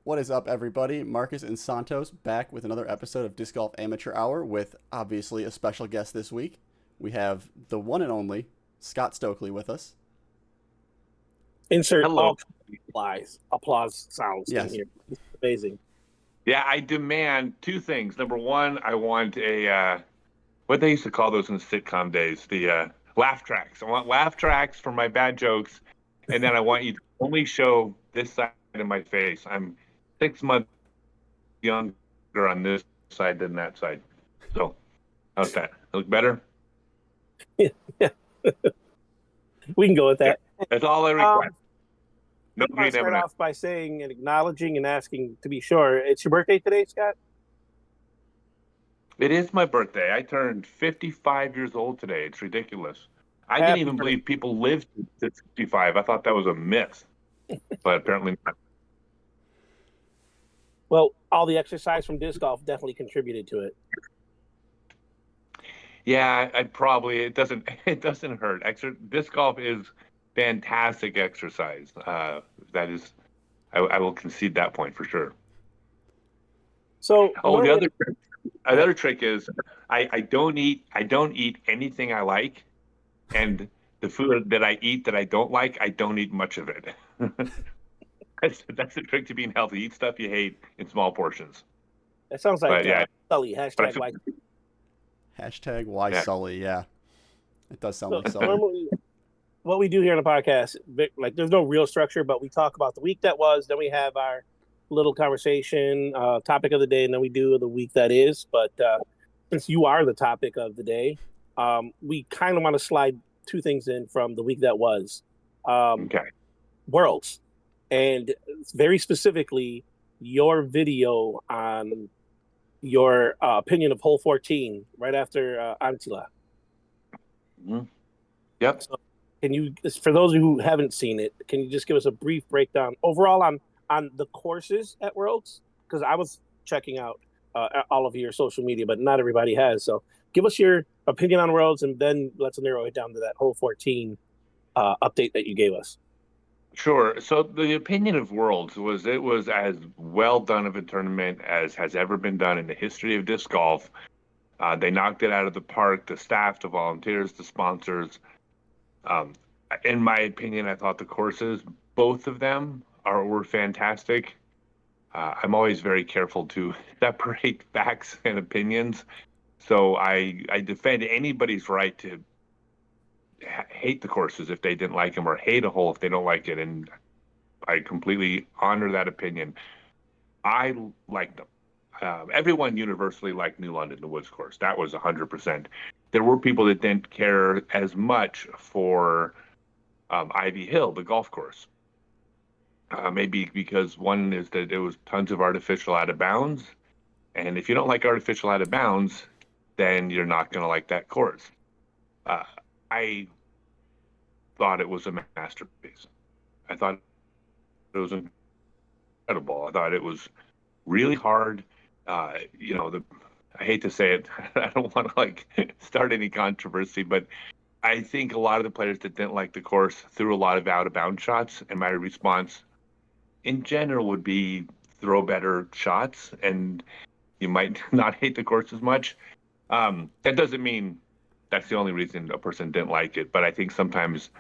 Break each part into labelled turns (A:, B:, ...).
A: What is up, everybody? Marcus and Santos back with another episode of Disc Golf Amateur Hour with obviously a special guest this week. We have the one and only Scott Stokely with us.
B: Insert
C: Hello.
B: all applause sounds in
A: Yes.
B: here. It's amazing.
C: Yeah, I demand two things. Number one, I want a what they used to call those in the sitcom days, the laugh tracks. I want laugh tracks for my bad jokes, and then I want you to only show this side of my face. I'm 6 months younger on this side than that side. So, how's that? Look better?
B: We can go with that.
C: That's all I request. No
B: I want
C: green
B: to start
C: M&M.
B: off by saying and acknowledging and asking to be sure. It's your birthday today, Scott?
C: It is my birthday. I turned 55 years old today. It's ridiculous. I
B: Happy
C: didn't even believe people lived to 65. I thought that was a myth, but apparently not.
B: Well, all the exercise from disc golf definitely contributed to it.
C: Yeah, I probably it doesn't hurt. Disc golf is fantastic exercise. That is, I will concede that point for sure.
B: So,
C: Oh,
B: normally-
C: another trick is I don't eat anything I like, and the food that I eat that I don't like, I don't eat much of it. That's the trick to being healthy. Eat stuff you hate in small portions.
B: that sounds like
C: But, yeah.
B: Sully,
C: But I
B: hashtag
C: feel-
B: like.
A: Hashtag why
C: Yeah.
A: Sully, yeah. It does sound
B: So,
A: like Sully.
B: normally, what we do here on the podcast, like there's no real structure, but we talk about the week that was, then we have our little conversation, topic of the day, and then we do the week that is. But since you are the topic of the day, we kind of want to slide two things in from the week that was.
C: Okay.
B: Worlds, and very specifically your video on your opinion of hole 14 right after Antila.
C: Mhm. Yep.
B: Can you, for those who haven't seen it, can you just give us a brief breakdown overall on the courses at Worlds? Because I was checking out all of your social media, but not everybody has. So give us your opinion on Worlds, and then let's narrow it down to that hole 14 update that you gave us.
C: Sure. So the opinion of Worlds was it was as well done of a tournament as has ever been done in the history of disc golf. They knocked it out of the park. The staff, the volunteers, the sponsors. In my opinion, I thought the courses, both of them, were fantastic. I'm always very careful to separate facts and opinions, so I defend anybody's right to hate the courses if they didn't like them, or hate a hole if they don't like it, and I completely honor that opinion. I like them. Everyone universally liked New London, the Woods course. That was 100%. There were people that didn't care as much for Ivy Hill, the golf course. Maybe because one is that it was tons of artificial out of bounds. And if you don't like artificial out of bounds, then you're not going to like that course. I thought it was a masterpiece. I thought it was incredible. I thought it was really hard. I hate to say it. I don't want to start any controversy, but I think a lot of the players that didn't like the course threw a lot of out of bounds shots, and my response in general would be throw better shots, and you might not hate the course as much. That doesn't mean that's the only reason a person didn't like it, but I think sometimes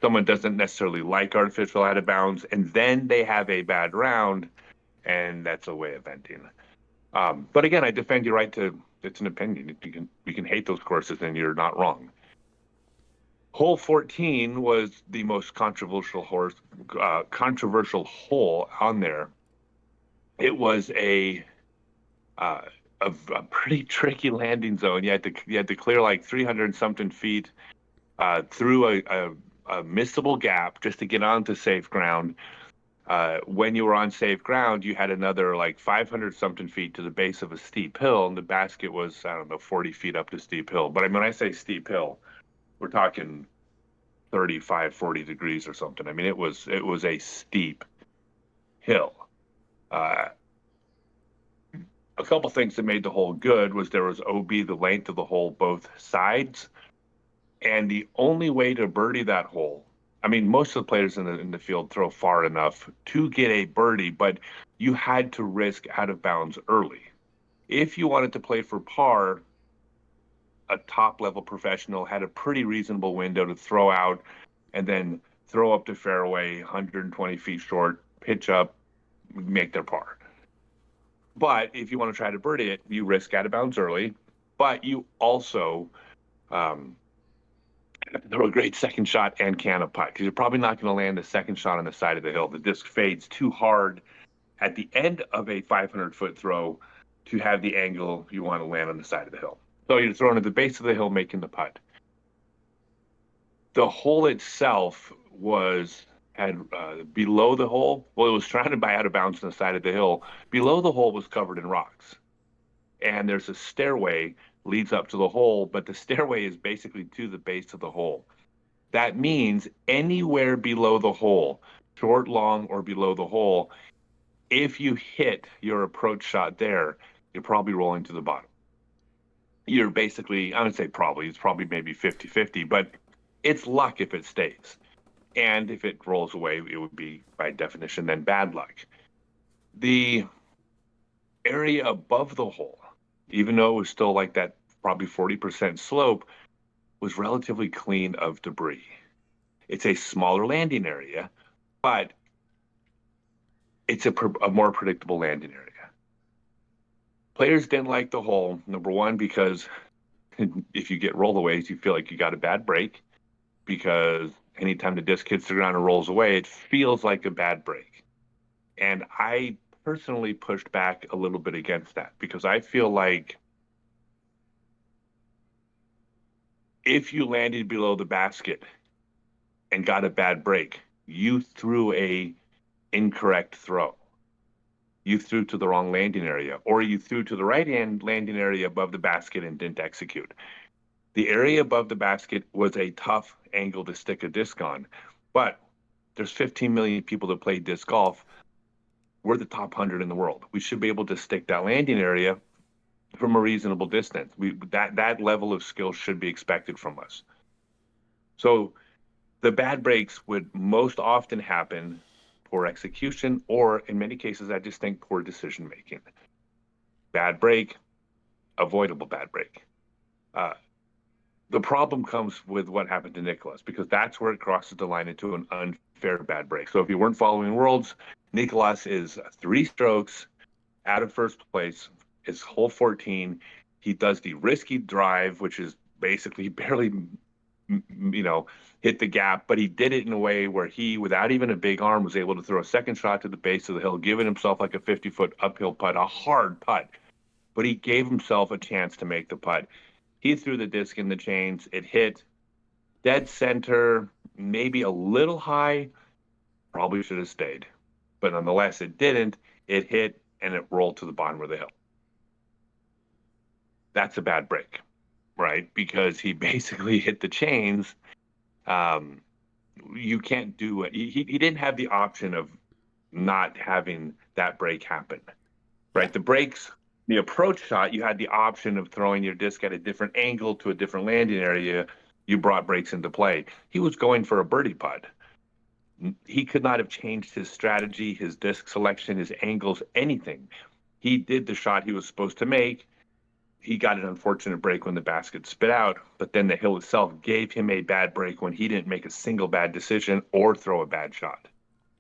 C: someone doesn't necessarily like artificial out of bounds, and then they have a bad round, and that's a way of venting. But again, I defend your right to. It's an opinion. You can hate those courses, and you're not wrong. Hole 14 was the most controversial hole on there. It was a pretty tricky landing zone. You had to clear like 300 something feet through a missable gap just to get onto safe ground. When you were on safe ground, you had another like 500 something feet to the base of a steep hill, and the basket was, I don't know, 40 feet up the steep hill. But I mean, when I say steep hill, we're talking 35, 40 degrees or something. I mean, it was a steep hill. A couple things that made the hole good was there was OB, the length of the hole, both sides. And the only way to birdie that hole, I mean, most of the players in the field throw far enough to get a birdie, but you had to risk out of bounds early. If you wanted to play for par, a top level professional had a pretty reasonable window to throw out and then throw up to fairway 120 feet short, pitch up, make their par. But if you want to try to birdie it, you risk out of bounds early, but you also have to throw a great second shot and can a putt because you're probably not going to land the second shot on the side of the hill. The disc fades too hard at the end of a 500-foot throw to have the angle you want to land on the side of the hill. So you're throwing at the base of the hill, making the putt. The hole itself had below the hole. Well, it was trying to buy out of bounds on the side of the hill. Below the hole was covered in rocks, and there's a stairway leads up to the hole, but the stairway is basically to the base of the hole. That means anywhere below the hole, short, long, or below the hole, if you hit your approach shot there, you're probably rolling to the bottom. You're basically, I would say probably, it's probably maybe 50-50, but it's luck if it stays. And if it rolls away, it would be, by definition, then bad luck. The area above the hole, even though it was still like that probably 40% slope, was relatively clean of debris. It's a smaller landing area, but it's a more predictable landing area. Players didn't like the hole, number one, because if you get rollaways, you feel like you got a bad break, because anytime the disc hits the ground and rolls away, it feels like a bad break. And I personally pushed back a little bit against that because I feel like if you landed below the basket and got a bad break, you threw a incorrect throw. You threw to the wrong landing area, or you threw to the right hand landing area above the basket and didn't execute. The area above the basket was a tough angle to stick a disc on, but there's 15 million people that play disc golf. We're the top 100 in the world. We should be able to stick that landing area from a reasonable distance. That level of skill should be expected from us. So the bad breaks would most often happen poor execution, or in many cases, I just think poor decision making. Bad break, avoidable bad break. The problem comes with what happened to Nicholas, because that's where it crosses the line into an unfair bad break. So if you weren't following Worlds, Nicholas is 3 strokes out of first place. It's hole 14. He does the risky drive, which is basically barely, hit the gap, but he did it in a way where he, without even a big arm, was able to throw a second shot to the base of the hill, giving himself like a 50-foot uphill putt, a hard putt, but he gave himself a chance to make the putt. He threw the disc in the chains. It hit dead center, maybe a little high, probably should have stayed, but nonetheless, it didn't. It hit and it rolled to the bottom of the hill. That's a bad break, right? Because he basically hit the chains. You can't do it. He didn't have the option of not having that break happen, right? The breaks, the approach shot, you had the option of throwing your disc at a different angle to a different landing area. You brought breaks into play. He was going for a birdie putt. He could not have changed his strategy, his disc selection, his angles, anything. He did the shot he was supposed to make. He got an unfortunate break when the basket spit out, but then the hill itself gave him a bad break when he didn't make a single bad decision or throw a bad shot.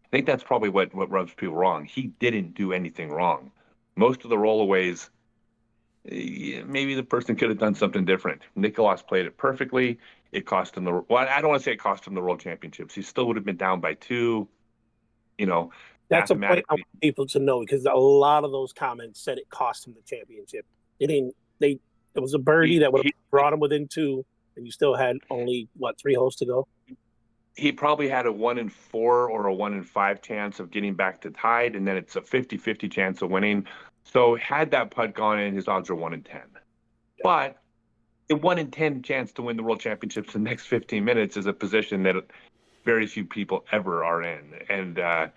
C: I think that's probably what rubs people wrong. He didn't do anything wrong. Most of the rollaways, maybe the person could have done something different. Nicholas played it perfectly. It cost him I don't want to say it cost him the world championships. He still would have been down by 2,
B: That's a point I want people to know, because a lot of those comments said it cost him the championship. It was a birdie that would have brought him within 2, and you still had only 3 holes to go.
C: He probably had a 1 in 4 or a 1 in 5 chance of getting back to tied, and then it's a 50-50 chance of winning. So had that putt gone in, his odds are 1 in 10. Yeah. But a 1 in 10 chance to win the world championships in the next 15 minutes is a position that very few people ever are in. And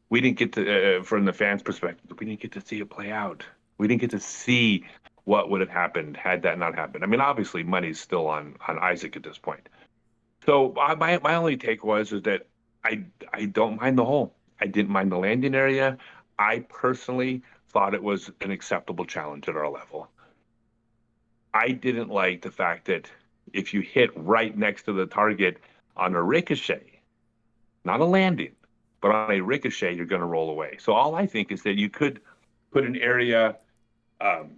C: we didn't get to, from the fans' perspective, we didn't get to see it play out. We didn't get to see what would have happened had that not happened. I mean, obviously, money's still on Isaac at this point. So my only take is that I don't mind the hole. I didn't mind the landing area. I personally thought it was an acceptable challenge at our level. I didn't like the fact that if you hit right next to the target on a ricochet, not a landing, but on a ricochet, you're going to roll away. So all I think is that you could put an area,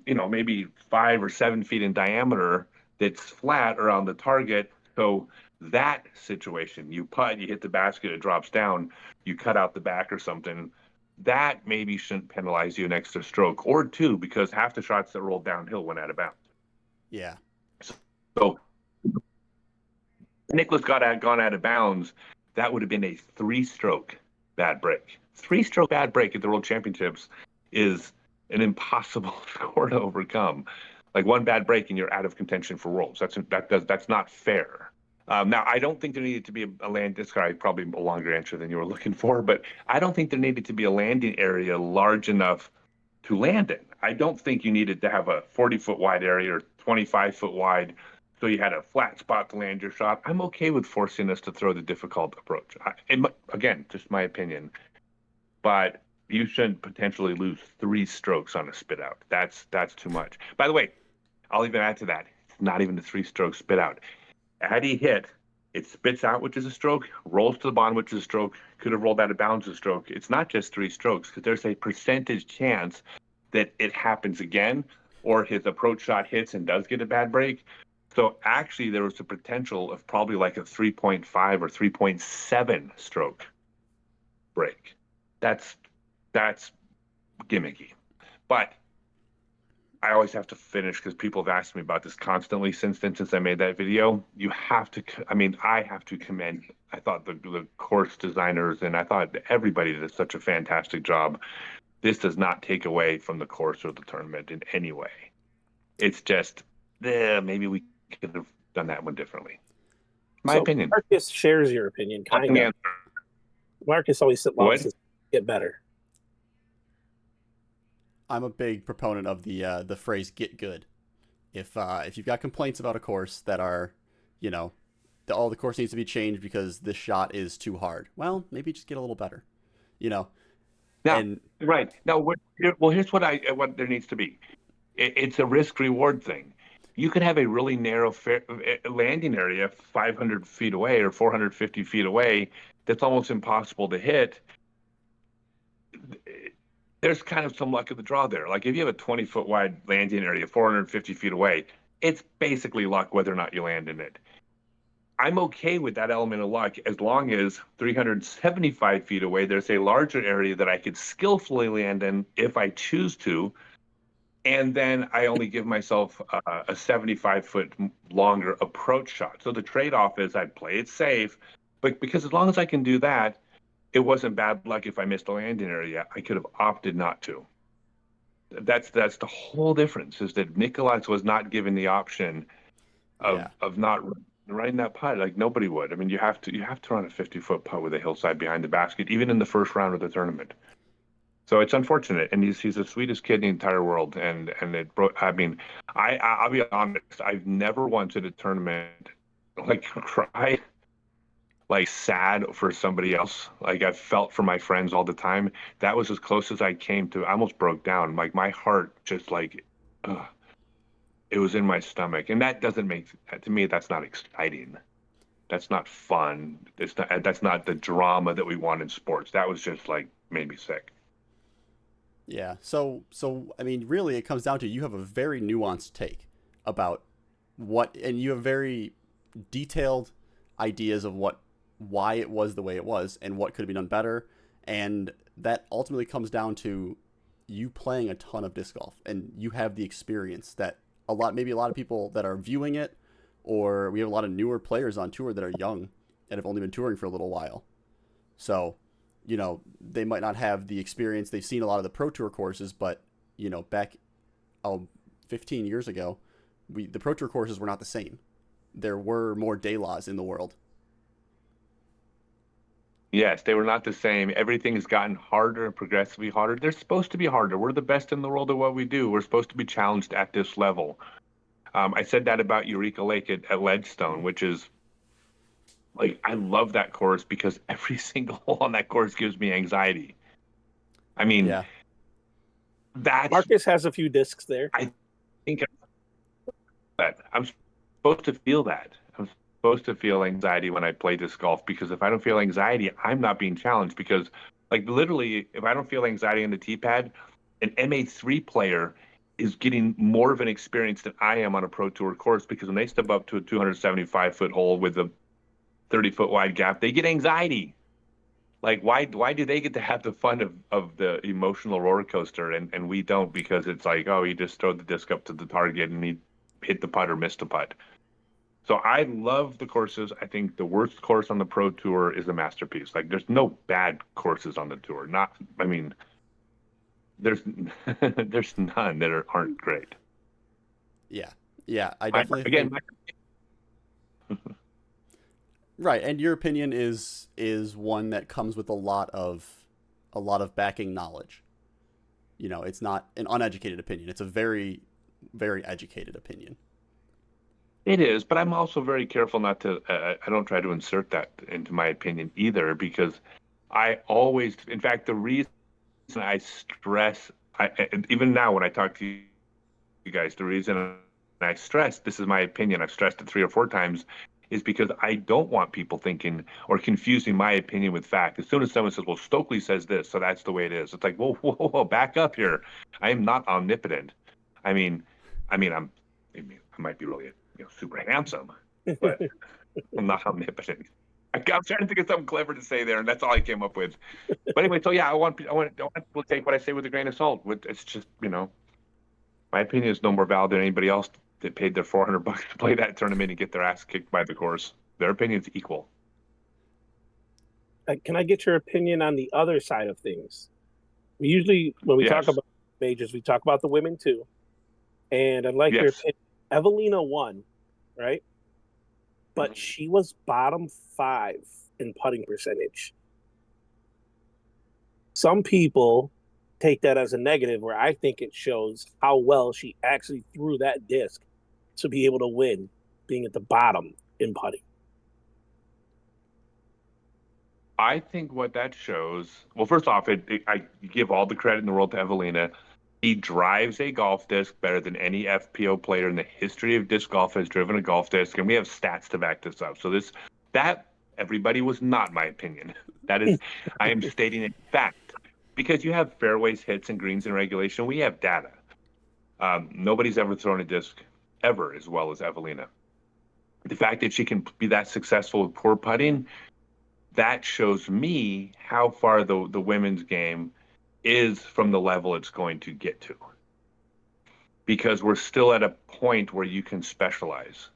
C: maybe 5 or 7 feet in diameter that's flat around the target. So that situation, you putt, you hit the basket, it drops down, you cut out the back or something. That maybe shouldn't penalize you an extra stroke or two, because half the shots that rolled downhill went out of bounds.
A: Yeah.
C: So Nicholas gone out of bounds. That would have been a 3-stroke bad break. 3-stroke bad break at the World Championships is an impossible score to overcome. Like one bad break and you're out of contention for Worlds. That's not fair. Now, I don't think there needed to be a land. This guy probably a longer answer than you were looking for, but I don't think there needed to be a landing area large enough to land in. I don't think you needed to have a 40-foot wide area or 25-foot wide, so you had a flat spot to land your shot. I'm okay with forcing us to throw the difficult approach. Again, just my opinion, but you shouldn't potentially lose 3 strokes on a spit out. That's too much. By the way, I'll even add to that. It's not even a 3-stroke spit out. Had he hit, it spits out, which is a stroke, rolls to the bottom, which is a stroke, could have rolled out of bounds, a stroke. It's not just 3 strokes, because there's a percentage chance that it happens again, or his approach shot hits and does get a bad break. So actually, there was a potential of probably like a 3.5 or 3.7 stroke break. That's gimmicky. But I always have to finish, because people have asked me about this constantly since I made that video. I have to commend, I thought the course designers, and I thought everybody did such a fantastic job. This does not take away from the course or the tournament in any way. It's just, maybe we could have done that one differently. My opinion.
B: Marcus shares your opinion, kind of. Marcus always loves to get better.
A: I'm a big proponent of the phrase "get good." If you've got complaints about a course that are, all the course needs to be changed because this shot is too hard, well, maybe just get a little better, Now,
C: right now, here's what there needs to be. It's a risk-reward thing. You can have a really narrow landing area 500 feet away or 450 feet away that's almost impossible to hit. There's kind of some luck of the draw there. Like if you have a 20-foot wide landing area 450 feet away, it's basically luck whether or not you land in it. I'm okay with that element of luck as long as 375 feet away, there's a larger area that I could skillfully land in if I choose to. And then I only give myself a 75-foot longer approach shot. So the trade-off is I'd play it safe, but because as long as I can do that, it wasn't bad luck if I missed a landing area. I could have opted not to. That's the whole difference, is that Nicholas was not given the option of not running that putt. Like nobody would. I mean, you have to run a 50-foot putt with a hillside behind the basket, even in the first round of the tournament. So it's unfortunate, and he's the sweetest kid in the entire world. And it broke. I mean, I'll be honest. I've never once at a tournament cried like sad for somebody else. Like I've felt for my friends all the time. That was as close as I came to. I almost broke down. Like my heart just it was in my stomach, and that doesn't make, to me, that's not exciting. That's not fun. That's not the drama that we want in sports. That was just made me sick.
A: Yeah. So I mean, really, it comes down to you have a very nuanced take about and you have very detailed ideas of why it was the way it was and what could have been done better, and that ultimately comes down to you playing a ton of disc golf, and you have the experience that maybe a lot of people that are viewing it, or we have a lot of newer players on tour that are young and have only been touring for a little while. So, they might not have the experience. They've seen a lot of the Pro Tour courses, but, back 15 years ago, the Pro Tour courses were not the same. There were more day laws in the world.
C: Yes, they were not the same. Everything has gotten harder and progressively harder. They're supposed to be harder. We're the best in the world at what we do. We're supposed to be challenged at this level. I said that about Eureka Lake at Ledgestone, which is I love that course because every single hole on that course gives me anxiety. I mean,
A: Yeah.
C: that's
B: Marcus has a few discs there.
C: I think that I'm supposed to feel that. I'm supposed to feel anxiety when I play disc golf because if I don't feel anxiety, I'm not being challenged because like literally if I don't feel anxiety on the tee pad, an MA3 player is getting more of an experience than I am on a pro tour course because when they step up to a 275-foot hole with a 30-foot wide gap, they get anxiety. Like why do they get to have the fun of the emotional roller coaster and we don't because it's like, oh, he just throw the disc up to the target and he hit the putt or missed the putt. So I love the courses. I think the worst course on the pro tour is a masterpiece. Like there's no bad courses on the tour. Not I mean, there's there's none that aren't great.
A: Yeah. Yeah. I
C: My,
A: definitely
C: again,
A: think
C: my,
A: right. And your opinion is one that comes with a lot of backing knowledge. You know, it's not an uneducated opinion. It's a very, very educated opinion.
C: it is, but I'm also very careful not to. I don't try to insert that into my opinion either because I always, in fact, the reason I stress, even now when I talk to you guys, the reason I stress this is my opinion. I've stressed it 3 or 4 times, is because I don't want people thinking or confusing my opinion with fact. As soon as someone says, "Well, Stokely says this, so that's the way it is," it's like, "Whoa, whoa, whoa, back up here! I am not omnipotent. I mean, I might be really, super handsome, but I'm not omnipotent." I'm trying to think of something clever to say there, and that's all I came up with. But anyway, so yeah, I want people to take what I say with a grain of salt. It's just, my opinion is no more valid than anybody else that paid their $400 to play that tournament and get their ass kicked by the course. Their opinion's equal.
B: Can I get your opinion on the other side of things? We usually, when we talk
C: Yes,
B: about majors, we talk about the women too. And I'd like your
C: yes.
B: opinion. Evelina won, right? But she was bottom 5 in putting percentage. Some people take that as a negative, where I think it shows how well she actually threw that disc to be able to win, being at the bottom in putting.
C: I think what that shows, well, first off, I give all the credit in the world to Evelina. He drives a golf disc better than any FPO player in the history of disc golf has driven a golf disc, and we have stats to back this up. So that everybody was not my opinion. That is, I am stating a fact because you have fairways, hits, and greens in regulation. We have data. Nobody's ever thrown a disc ever as well as Evelina. The fact that she can be that successful with poor putting, that shows me how far the women's game is from the level it's going to get to. Because we're still at a point where you can specialize.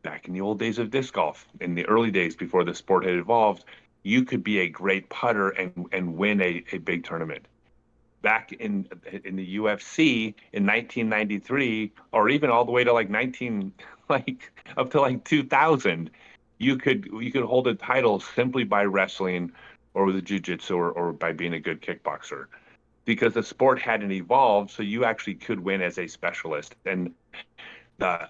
C: Back in the old days of disc golf, in the early days before the sport had evolved, you could be a great putter and win a big tournament. Back in the UFC in 1993, or even all the way to like 19, like up to like 2000, you could hold a title simply by wrestling or with jiu-jitsu or by being a good kickboxer because the sport hadn't evolved, so you actually could win as a specialist. And uh,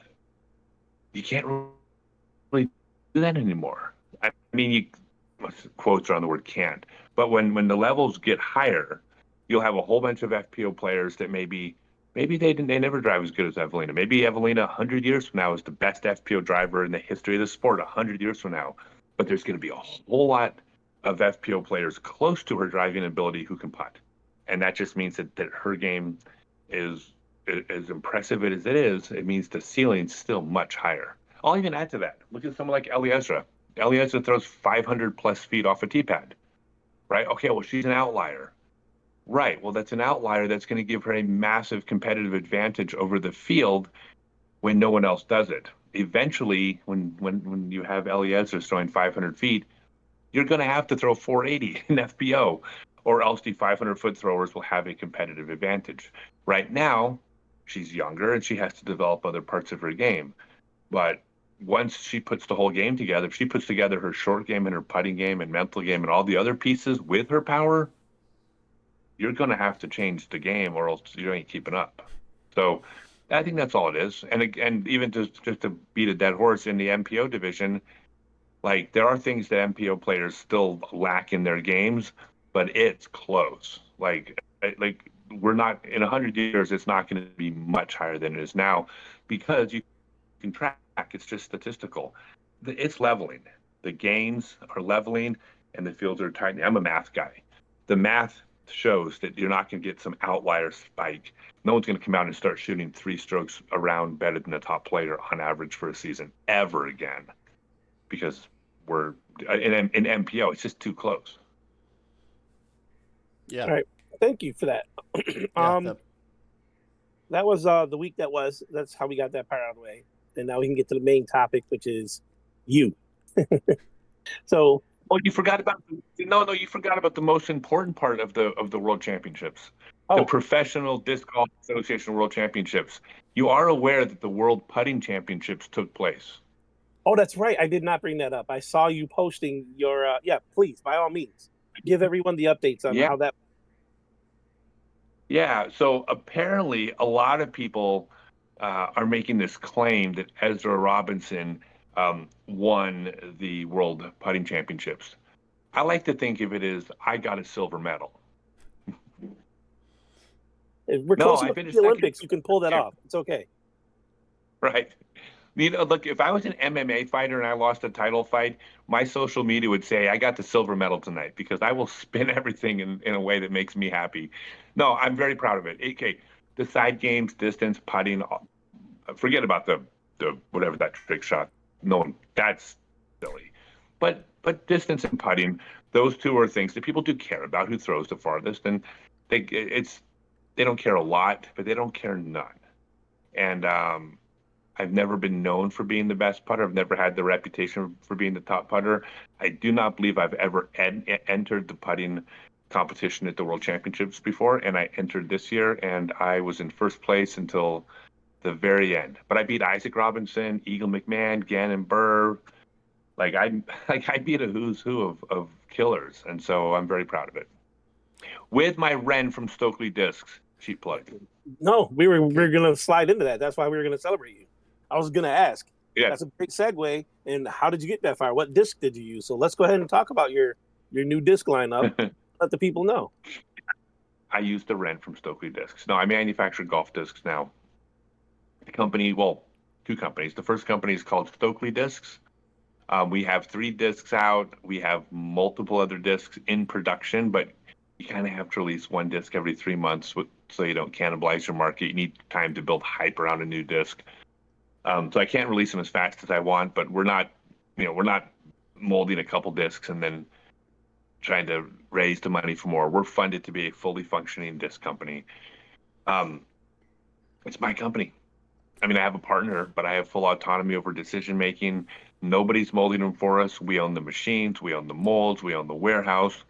C: you can't really do that anymore. I mean, quotes are on the word can't, but when the levels get higher, you'll have a whole bunch of FPO players that maybe they never drive as good as Evelina. Maybe Evelina 100 years from now is the best FPO driver in the history of the sport 100 years from now. But there's going to be a whole lot of FPO players close to her driving ability who can putt. And that just means that her game is as impressive as it is, it means the ceiling's still much higher. I'll even add to that. Look at someone like Eliezer. Eliezer throws 500 plus feet off a tee pad, right? Okay, well, she's an outlier. Right. Well, that's an outlier that's going to give her a massive competitive advantage over the field when no one else does it. Eventually, when you have Eliezer throwing 500 feet, you're going to have to throw 480 in FPO, or else the 500-foot throwers will have a competitive advantage. Right now, she's younger and she has to develop other parts of her game. But once she puts the whole game together, if she puts together her short game and her putting game and mental game and all the other pieces with her power, you're going to have to change the game or else you ain't keeping up. So I think that's all it is. And even just to beat a dead horse in the MPO division, like there are things that MPO players still lack in their games. but it's close. Like we're not in 100 years. It's not going to be much higher than it is now, because you can track. It's just statistical. It's leveling. The gains are leveling, and the fields are tightening. I'm a math guy. The math shows that you're not going to get some outlier spike. No one's going to come out and start shooting 3 strokes around better than the top player on average for a season ever again, because we're in MPO. It's just too close.
A: Yeah.
B: All right. Thank you for that.
A: Yeah.
B: That was the week that was. That's how we got that part out of the way. And now we can get to the main topic, which is you. So,
C: Oh, you forgot about no, you forgot about the most important part of the World Championships, the
B: oh,
C: Professional Disc Golf Association World Championships. You are aware that the World Putting Championships took place.
B: oh, that's right. I did not bring that up. I saw you posting your. Yeah, please, by all means, give everyone the updates on
C: Yeah,
B: how that.
C: yeah. So apparently, a lot of people are making this claim that Ezra Robinson won the World Putting Championships. I like to think of it as I got a silver medal.
B: If we're
C: No,
B: close
C: I
B: enough to
C: finished
B: the
C: second.
B: Olympics, you can pull that off. It's okay.
C: Right. Look, if I was an MMA fighter and I lost a title fight, my social media would say I got the silver medal tonight, because I will spin everything in a way that makes me happy. No, I'm very proud of it. Okay, the side games, distance, putting, forget about the whatever that trick shot. No one, that's silly. But distance and putting, those two are things that people do care about, who throws the farthest, and they don't care a lot, but they don't care none. And I've never been known for being the best putter. I've never had the reputation for being the top putter. I do not believe I've ever entered the putting competition at the World Championships before, and I entered this year, and I was in first place until the very end. But I beat Isaac Robinson, Eagle McMahon, Gannon Burr. I beat a who's who of killers, and so I'm very proud of it. With my Ren from Stokely Discs, cheap plug.
B: No, we were going to slide into that. That's why we were going to celebrate you. I was going to ask.
C: Yeah.
B: That's a great segue. And how did you get that far? What disc did you use? So let's go ahead and talk about your new disc lineup. Let the people know.
C: I used the Ren from Stokely Discs. No, I manufacture golf discs now. The company, well, 2 companies. The first company is called Stokely Discs. We have 3 discs out. We have multiple other discs in production, but you kind of have to release 1 disc every 3 months so you don't cannibalize your market. You need time to build hype around a new disc. So I can't release them as fast as I want, but we're not molding a couple discs and then trying to raise the money for more. We're funded to be a fully functioning disc company. It's my company. I mean, I have a partner, but I have full autonomy over decision making. Nobody's molding them for us. We own the machines, we own the molds, we own the warehouse.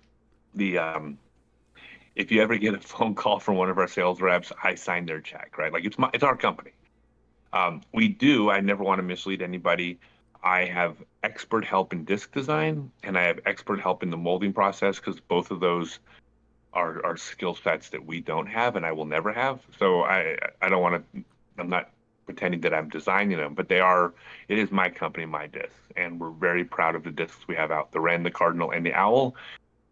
C: If you ever get a phone call from one of our sales reps, I sign their check, right? Like it's our company. I never want to mislead anybody. I have expert help in disc design, and I have expert help in the molding process, because both of those are skill sets that we don't have and I will never have. So I don't want to, I'm not pretending that I'm designing them, but it is my company, my discs. And we're very proud of the discs we have out, the Wren, the Cardinal, and the Owl.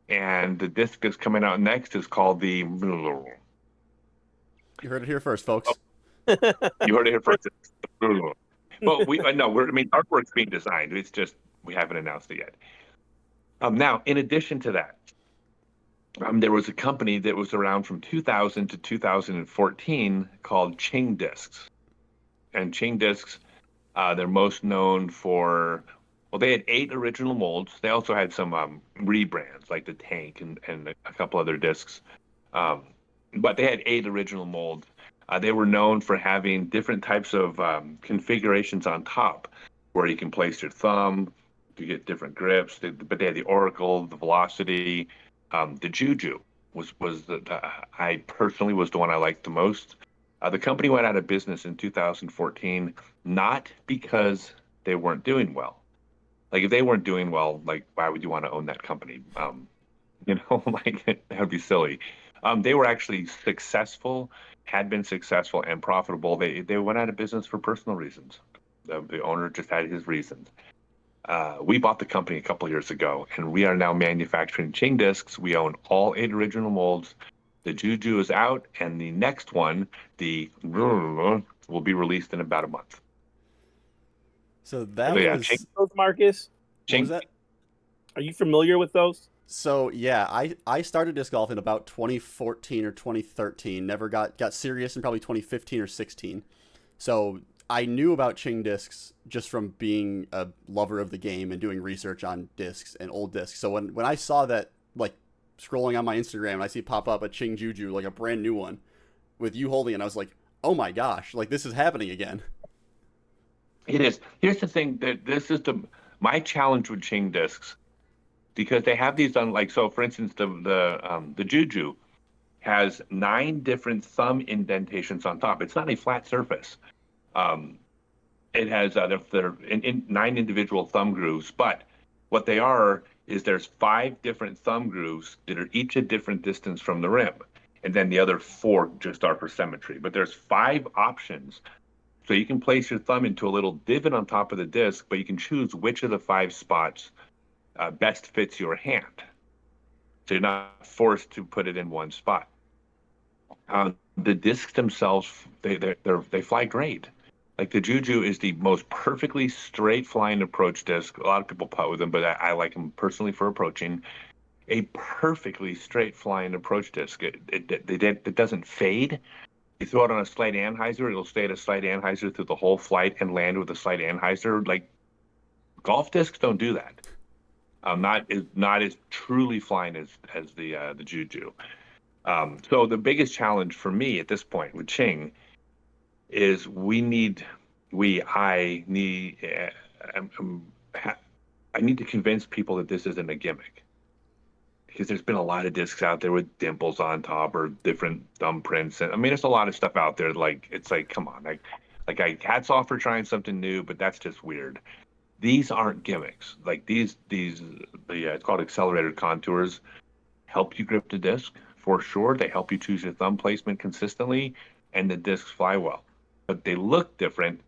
C: And the disc that's coming out next is called the...
A: You heard it here first, folks.
C: You heard it here first. But artwork's being designed. It's just, we haven't announced it yet. Now, in addition to that, there was a company that was around from 2000 to 2014 called Ching Discs. And Ching Discs, they're most known for, well, they had 8 original molds. They also had some rebrands, like the Tank and a couple other discs. But they had 8 original molds. They were known for having different types of configurations on top, where you can place your thumb to get different grips. But they had the Oracle, the Velocity, the Juju was I personally was the one I liked the most. The company went out of business in 2014, not because they weren't doing well. Like, if they weren't doing well, like, why would you want to own that company? Like, that would be silly. They were actually successful, had been successful and profitable. They went out of business for personal reasons. The owner just had his reasons. We bought the company a couple years ago, and we are now manufacturing Ching discs. We own all 8 original molds. The Juju is out, and the next one, the will be released in about a month.
A: So
B: Are
A: that
B: you
C: So yeah,
B: familiar
C: Ching,
A: was
B: with those, Marcus?
A: what was
C: Ching,
A: that?
B: Are you familiar with those?
A: So yeah, I started disc golf in about 2014 or 2013. Never got serious in probably 2015 or 16. So I knew about Ching discs just from being a lover of the game and doing research on discs and old discs. So when I saw that, like, scrolling on my Instagram, and I see pop up a Ching Juju, like a brand new one with you holding it, I was like, oh my gosh, like this is happening again.
C: it is. Here's the thing that this is my challenge with Ching discs because they have these on like so. For instance, the Juju has 9 different thumb indentations on top. It's not a flat surface. Um, it has they're in 9 individual thumb grooves, but what they are is there's 5 different thumb grooves that are each a different distance from the rim, and then the other 4 just are for symmetry. But there's 5 options, so you can place your thumb into a little divot on top of the disc, but you can choose which of the 5 spots best fits your hand. So you're not forced to put it in one spot. The discs themselves, they fly great. Like the Juju is the most perfectly straight flying approach disc. A lot of people putt with them, but I like them personally for approaching. A perfectly straight flying approach disc. It doesn't fade. You throw it on a slight anhyzer, it'll stay at a slight anhyzer through the whole flight and land with a slight anhyzer. Like golf discs don't do that. Not as truly flying as the Juju. So the biggest challenge for me at this point with Ching is I need I need to convince people that this isn't a gimmick because there's been a lot of discs out there with dimples on top or different thumbprints, and I mean there's a lot of stuff out there like it's like come on, I hats off for trying something new, but that's just weird. These aren't gimmicks. Like it's called accelerated contours help you grip the disc for sure. They help you choose your thumb placement consistently, and the discs fly well. But they look different,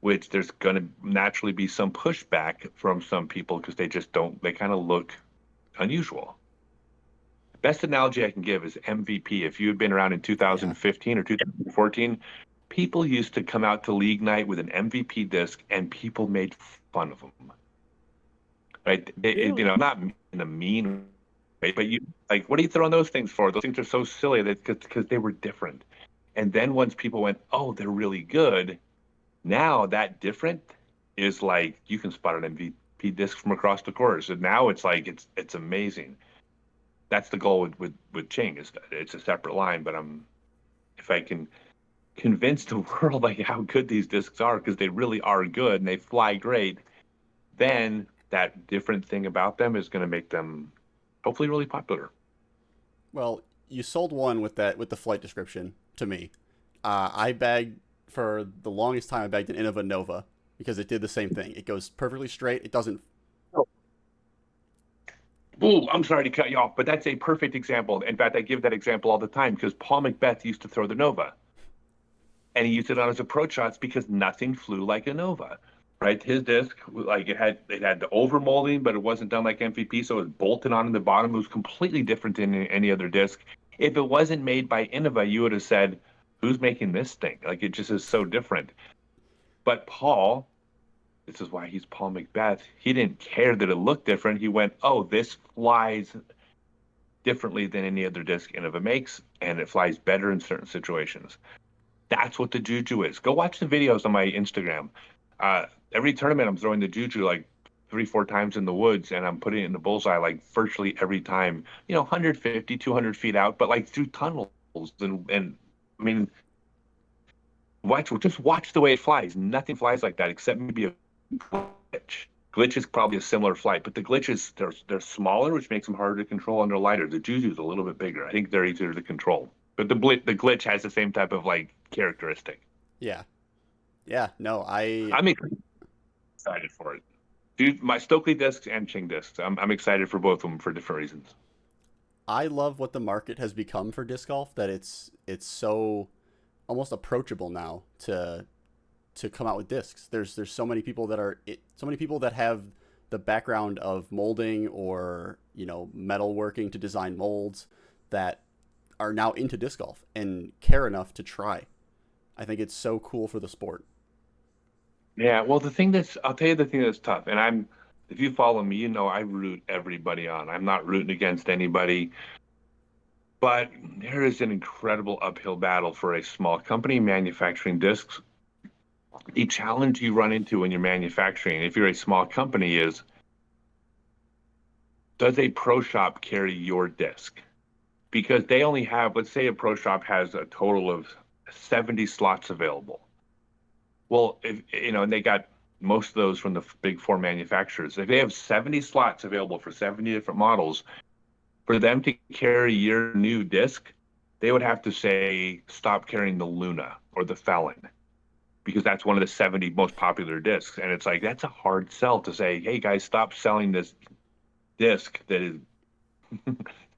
C: which there's going to naturally be some pushback from some people because they just don't, they kind of look unusual. Best analogy I can give is MVP. If you had been around in
A: Yeah.
C: 2015 or 2014, people used to come out to league night with an MVP disc and people made fun of them. Right?
B: Really?
C: Not in a mean way, but you like, what are you throwing those things for? Those things are so silly that because they were different. And then once people went, oh, they're really good, now that different is like you can spot an MVP disc from across the course. And now it's like it's amazing. That's the goal with Ching is that it's a separate line, but if I can convince the world like how good these discs are because they really are good and they fly great, then that different thing about them is going to make them hopefully really popular.
A: Well, you sold one with the flight description to me. I bagged for the longest time. I bagged an Innova Nova because it did the same thing. It goes perfectly straight. It doesn't.
B: Oh,
C: Oh, I'm sorry to cut you off, but that's a perfect example. In fact, I give that example all the time because Paul Macbeth used to throw the Nova, and he used it on his approach shots because nothing flew like a Nova. Right, his disc, like it had the over molding, but it wasn't done like MVP, so it was bolted on in the bottom. It was completely different than any other disc. If it wasn't made by Innova, you would have said, "Who's making this thing?" Like it just is so different. But Paul, this is why he's Paul Macbeth. He didn't care that it looked different. He went, "Oh, this flies differently than any other disc Innova makes, and it flies better in certain situations." That's what the Juju is. Go watch the videos on my Instagram. Every tournament, I'm throwing the Juju like 3, 4 times in the woods, and I'm putting it in the bullseye like virtually every time. 150, 200 feet out, but like through tunnels and I mean, just watch the way it flies. Nothing flies like that except maybe a glitch. Glitch is probably a similar flight, but the glitches they're smaller, which makes them harder to control, and they're lighter. The Juju's a little bit bigger. I think they're easier to control, but the glitch has the same type of like characteristic.
A: Yeah. Yeah. No, I
C: I'm excited for it. Dude, my Stokely discs and Ching discs. I'm excited for both of them for different reasons.
A: I love what the market has become for disc golf. That it's so almost approachable now to come out with discs. There's so many people that so many people that have the background of molding or metalworking to design molds that are now into disc golf and care enough to try. I think it's so cool for the sport.
C: Yeah, well, I'll tell you the thing that's tough, and if you follow me, I root everybody on. I'm not rooting against anybody, but there is an incredible uphill battle for a small company manufacturing discs. The challenge you run into when you're manufacturing, if you're a small company, is does a pro shop carry your disc? Because they only have, let's say a pro shop has a total of 70 slots available. Well, and they got most of those from the big four manufacturers. If they have 70 slots available for 70 different models, for them to carry your new disc, they would have to say, stop carrying the Luna or the Felon, because that's one of the 70 most popular discs. And it's like, that's a hard sell to say, hey guys, stop selling this disc that is,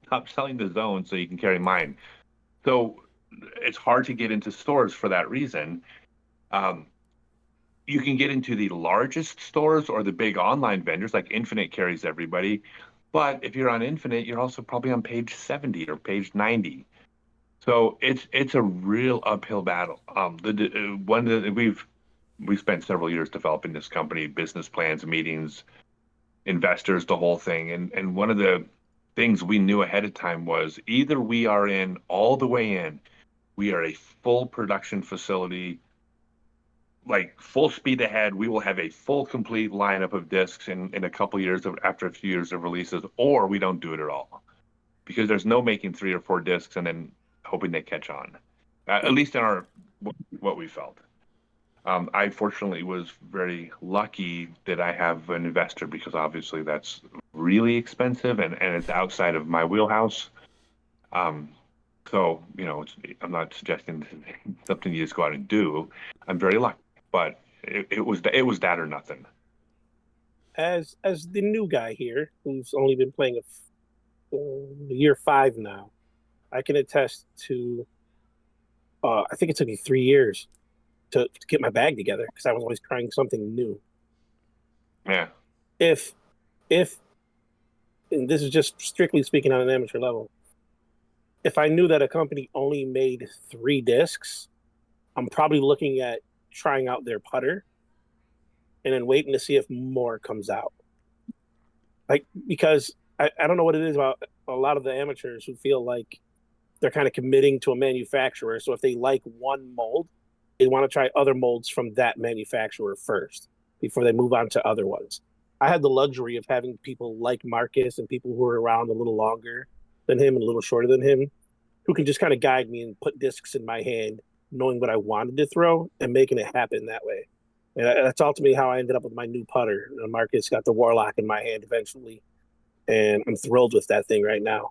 C: stop selling the Zone so you can carry mine. So it's hard to get into stores for that reason. You can get into the largest stores or the big online vendors, like Infinite carries everybody. But if you're on Infinite, you're also probably on page 70 or page 90. So it's a real uphill battle. We've spent several years developing this company, business plans, meetings, investors, the whole thing. And one of the things we knew ahead of time was either we are in all the way in, we are a full production facility, like full speed ahead. We will have a full complete lineup of discs in a couple years after a few years of releases, or we don't do it at all, because there's no making 3 or 4 discs and then hoping they catch on. At least in what we felt. I fortunately was very lucky that I have an investor, because obviously that's really expensive and it's outside of my wheelhouse. So, I'm not suggesting something you just go out and do. I'm very lucky, but it was that or nothing.
B: As the new guy here, who's only been playing year 5 now, I can attest to. I think it took me 3 years to get my bag together because I was always trying something new.
C: Yeah.
B: If and this is just strictly speaking on an amateur level, if I knew that a company only made 3 discs, I'm probably looking at trying out their putter and then waiting to see if more comes out. Because I don't know what it is about a lot of the amateurs who feel like they're kind of committing to a manufacturer. So if they like one mold, they want to try other molds from that manufacturer first before they move on to other ones. I had the luxury of having people like Marcus and people who are around a little longer than him and a little shorter than him, who can just kind of guide me and put discs in my hand, knowing what I wanted to throw and making it happen that way. And that's ultimately how I ended up with my new putter. Marcus got the Warlock in my hand eventually, and I'm thrilled with that thing right now.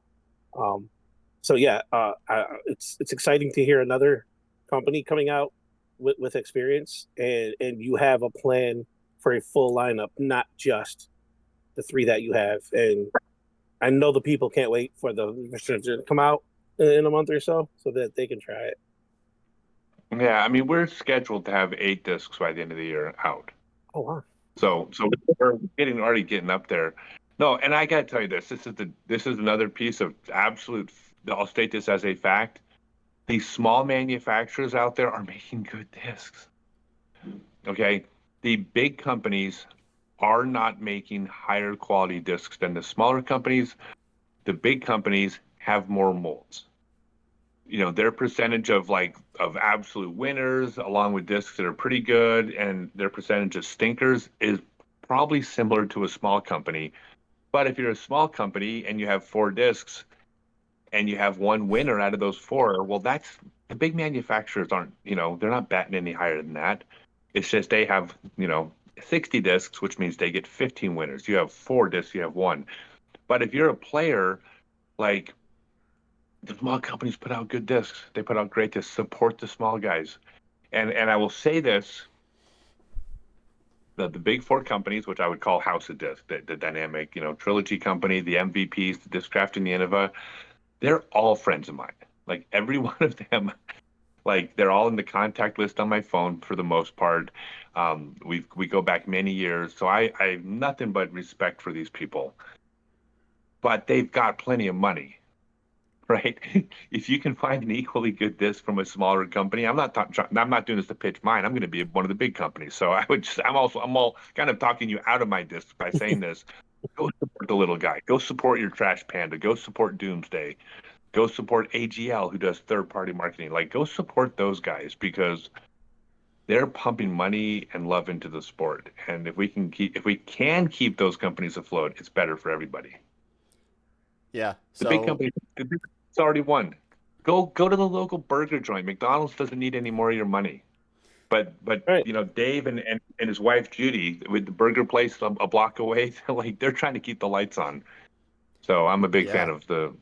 B: So yeah, it's exciting to hear another company coming out with experience, and you have a plan for a full lineup, not just the 3 that you have. And I know the people can't wait for the to come out in a month or so that they can try it.
C: Yeah, I mean, we're scheduled to have 8 discs by the end of the year out.
B: Oh wow!
C: So we're already getting up there. No, and I got to tell you this. This is another piece of absolute. I'll state this as a fact. These small manufacturers out there are making good discs. Okay, the big companies are not making higher quality discs than the smaller companies. The big companies have more molds. Their percentage of absolute winners, along with discs that are pretty good, and their percentage of stinkers is probably similar to a small company. But if you're a small company and you have 4 discs and you have 1 winner out of those 4, well, that's the big manufacturers aren't, they're not batting any higher than that. It's just they have, 60 discs, which means they get 15 winners. You have 4 discs, you have 1. But if you're a player, like, the small companies put out good discs. They put out great discs. Support the small guys. And I will say this, the big 4 companies, which I would call House of Disc, the Dynamic, Trilogy Company, the MVPs, the Discraft, and the Innova, they're all friends of mine. Like, every one of them Like they're all in the contact list on my phone for the most part. We go back many years, so I have nothing but respect for these people. But they've got plenty of money, right? If you can find an equally good disc from a smaller company, I'm not doing this to pitch mine. I'm going to be one of the big companies. So I'm all kind of talking you out of my disc by saying this. Go support the little guy. Go support your Trash Panda. Go support Doomsday. Go support AGL, who does third-party marketing. Like, go support those guys because they're pumping money and love into the sport. And if we can keep those companies afloat, it's better for everybody.
A: Yeah.
C: The big
A: So
C: company, it's already won. Go to the local burger joint. McDonald's doesn't need any more of your money. But
B: Right.
C: you know, Dave and his wife Judy with the burger place a block away, they're trying to keep the lights on. So I'm a big fan
A: yeah,
C: of the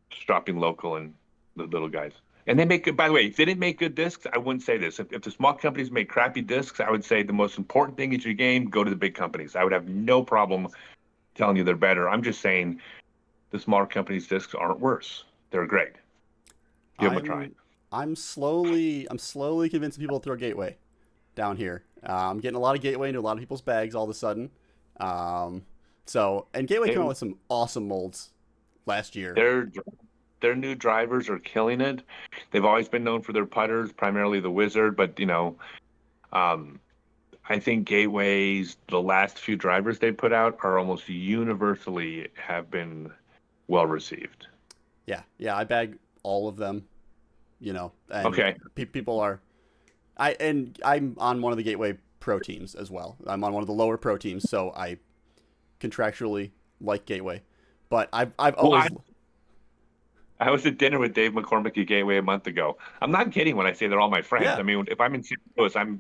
C: shopping local and the little guys. And they make good, by the way, if they didn't make good discs, I wouldn't say this. If the small companies make crappy discs, I would say the most important thing is your game, go to the big companies. I would have no problem telling you they're better. I'm just saying the smaller companies' discs aren't worse. They're great. Give them a try.
A: I'm slowly convincing people to throw Gateway down here. I'm getting a lot of Gateway into a lot of people's bags all of a sudden. Um, and Gateway
C: They,
A: came out with some awesome molds last year.
C: their their new drivers are killing it. They've always been known for their putters, primarily the Wizard, but um, I think Gateways, the last few drivers they put out are almost universally have been well received.
A: Yeah, yeah, I bag all of them. And
C: Okay.
A: people are. I'm on one of the Gateway Pro teams as well. I'm on one of the lower pro teams, so I contractually like Gateway. But I've
C: Well,
A: always
C: I was at dinner with Dave McCormick at Gateway a month ago. I'm not kidding when I say they're all my friends.
A: yeah
C: I mean, if I'm in St. Louis, I'm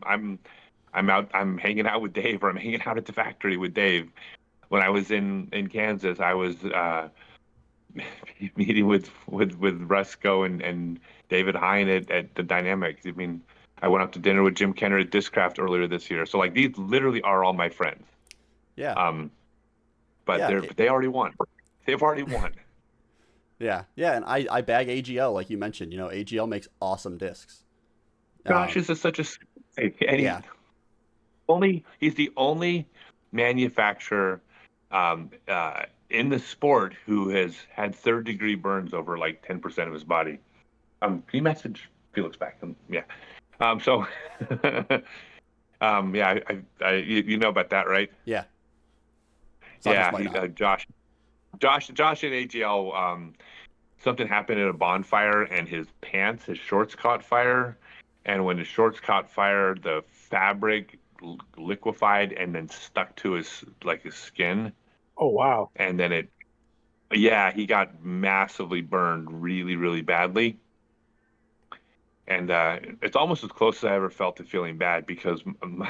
C: out, I'm hanging out with Dave, or I'm hanging out at the factory with Dave. When I was in Kansas, I was meeting with Rusco and David Hine at the Dynamics. I mean, I went out to dinner with Jim Kenner at Discraft earlier this year. So like these literally are all my friends.
A: yeah
C: Um, but
A: yeah
C: they already won. They've already won.
A: yeah, and I bag AGL like you mentioned. AGL makes awesome discs.
C: Josh
A: Um,
C: is such a and
A: yeah,
C: he's the only manufacturer in the sport who has had third degree burns over like 10% of his body. Can you message Felix back? Yeah. So yeah, you know about that, right?
A: yeah. Santos
C: Yeah,
A: might not.
C: Josh at AGL. Something happened at a bonfire and his shorts caught fire. And when his shorts caught fire, the fabric liquefied and then stuck to his skin.
B: Oh wow.
C: And then yeah, he got massively burned really, really badly. And it's almost as close as I ever felt to feeling bad because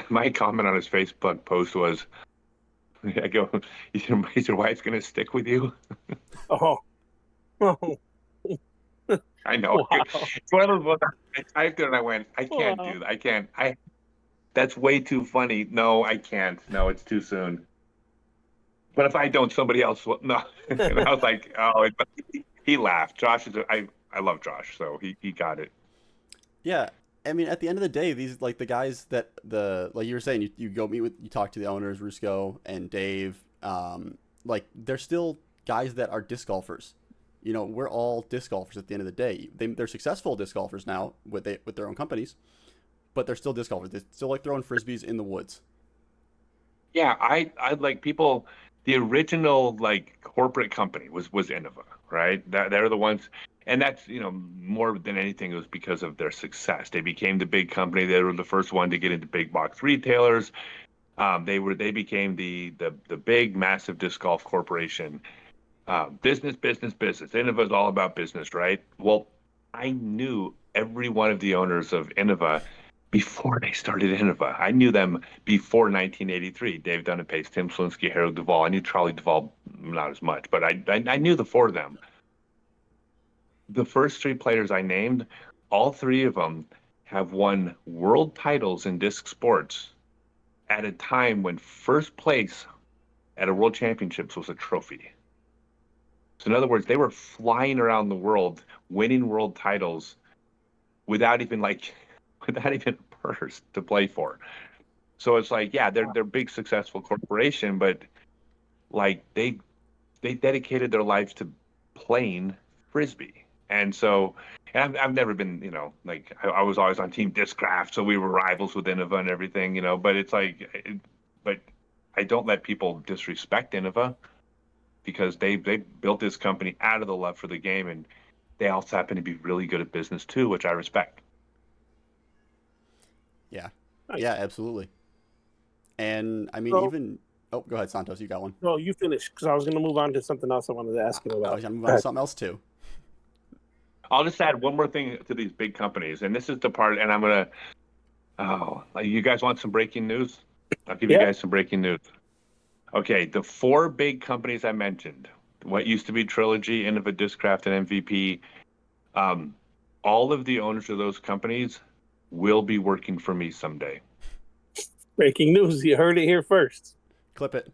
C: my comment on his Facebook post was, I go, is your wife going to stick with you?
B: Oh. Oh.
C: I know.
B: Wow.
C: It's one of those ones I typed it and I went, I can't
B: Wow.
C: do that. I can't. That's way too funny. No, I can't. No, it's too soon. But if I don't, somebody else will. No. And I was like, oh, he laughed. I love Josh, so he got it.
A: Yeah, I mean, at the end of the day, these like the guys that like you were saying, you go meet with, you talk to the owners, Rusco and Dave. Like they're still guys that are disc golfers. We're all disc golfers at the end of the day. They're successful disc golfers now with their own companies, but they're still disc golfers. They still like throwing frisbees in the woods.
C: Yeah, I like people. The original like corporate company was Innova, right? They're the ones, and that's more than anything it was because of their success. They became the big company. They were the first one to get into big box retailers. They became the big massive disc golf corporation. Business, business, business. Innova is all about business, right? Well, I knew every one of the owners of Innova before they started Innova. I knew them before 1983. Dave Dunn and Pace, Tim Slinsky, Harold Duvall. I knew Charlie Duvall not as much, but I knew the four of them. The first three players I named, all three of them have won world titles in disc sports at a time when first place at a world championships was a trophy. So in other words, they were flying around the world, winning world titles without even without even a purse to play for. So it's like, yeah, they're big successful corporation, but like they dedicated their lives to playing frisbee. And so, and I've never been, like I was always on Team Discraft, so we were rivals with Innova and everything, but it's like, but I don't let people disrespect Innova because they built this company out of the love for the game, and they also happen to be really good at business too, which I respect.
A: Yeah.
B: Nice.
A: Yeah, absolutely. And I mean,
B: So,
A: even oh, go ahead, Santos. You got one.
B: no, you finish because I was going to move on to something else I wanted to ask him
A: I
B: about.
A: was gonna move
B: Go
A: on to
B: ahead.
A: something else too.
C: I'll just add one more thing to these big companies, and this is the part, and I'm gonna. Oh, you guys want some breaking news? I'll give you
B: Yeah.
C: guys some breaking news. Okay, the four big companies I mentioned, what used to be Trilogy, Innova, Discraft, and MVP, um, all of the owners of those companies will be working for me someday.
B: Breaking news. You heard it here first.
A: Clip it.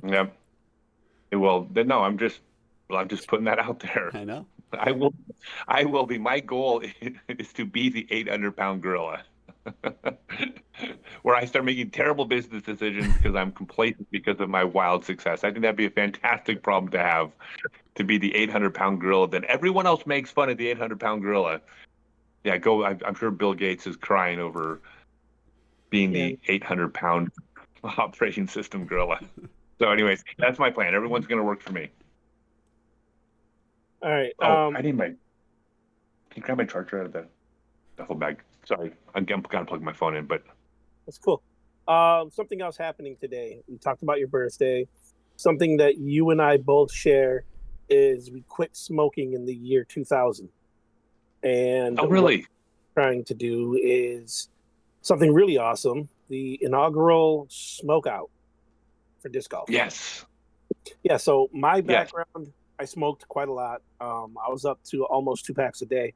C: Yep. Well, no, I'm just putting that out there.
A: I know.
C: I will, I will be. My goal is to be the 800-pound gorilla, where I start making terrible business decisions because I'm complacent because of my wild success. I think that'd be a fantastic problem to have, to be the 800-pound gorilla. Then everyone else makes fun of the 800-pound gorilla. Yeah, go. I'm sure Bill Gates is crying over being
B: Yeah.
C: the 800-pound operating system gorilla. So, anyways, that's my plan. Everyone's going to work for me.
B: All right.
C: Oh, I need my. Can you grab my charger out of the duffel bag? Sorry, I'm gonna plug my phone in, but
B: That's cool. Something else happening today. We talked about your birthday. Something that you and I both share is we quit smoking in the year 2000. And
C: oh,
B: what
C: really?
B: we're trying to do is something really awesome, the inaugural smoke out for disc golf.
C: Yes,
B: Yeah, so my
C: yes.
B: background, I smoked quite a lot. I was up to almost 2 packs a day.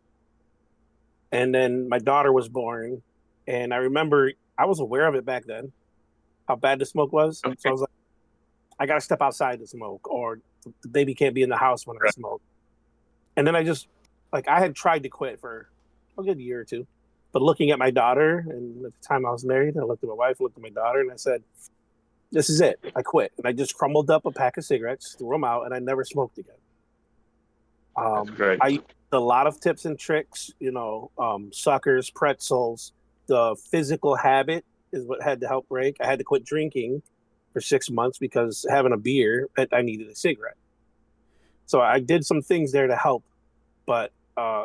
B: And then my daughter was born. And I remember I was aware of it back then, how bad the smoke was. So I
C: Okay.
B: was like, I got to step outside to smoke, or the baby can't be in the house when I
C: Right.
B: smoke. And then I just, like, I had tried to quit for a good year or two. But looking at my daughter, and at the time I was married, I looked at my wife, looked at my daughter, and I said, this is it. I quit. And I just crumbled up a pack of cigarettes, threw them out, and I never smoked again.
C: That's great.
B: I used a lot of tips and tricks, suckers, pretzels. The physical habit is what had to help break. I had to quit drinking for 6 months because having a beer, I needed a cigarette. So I did some things there to help. But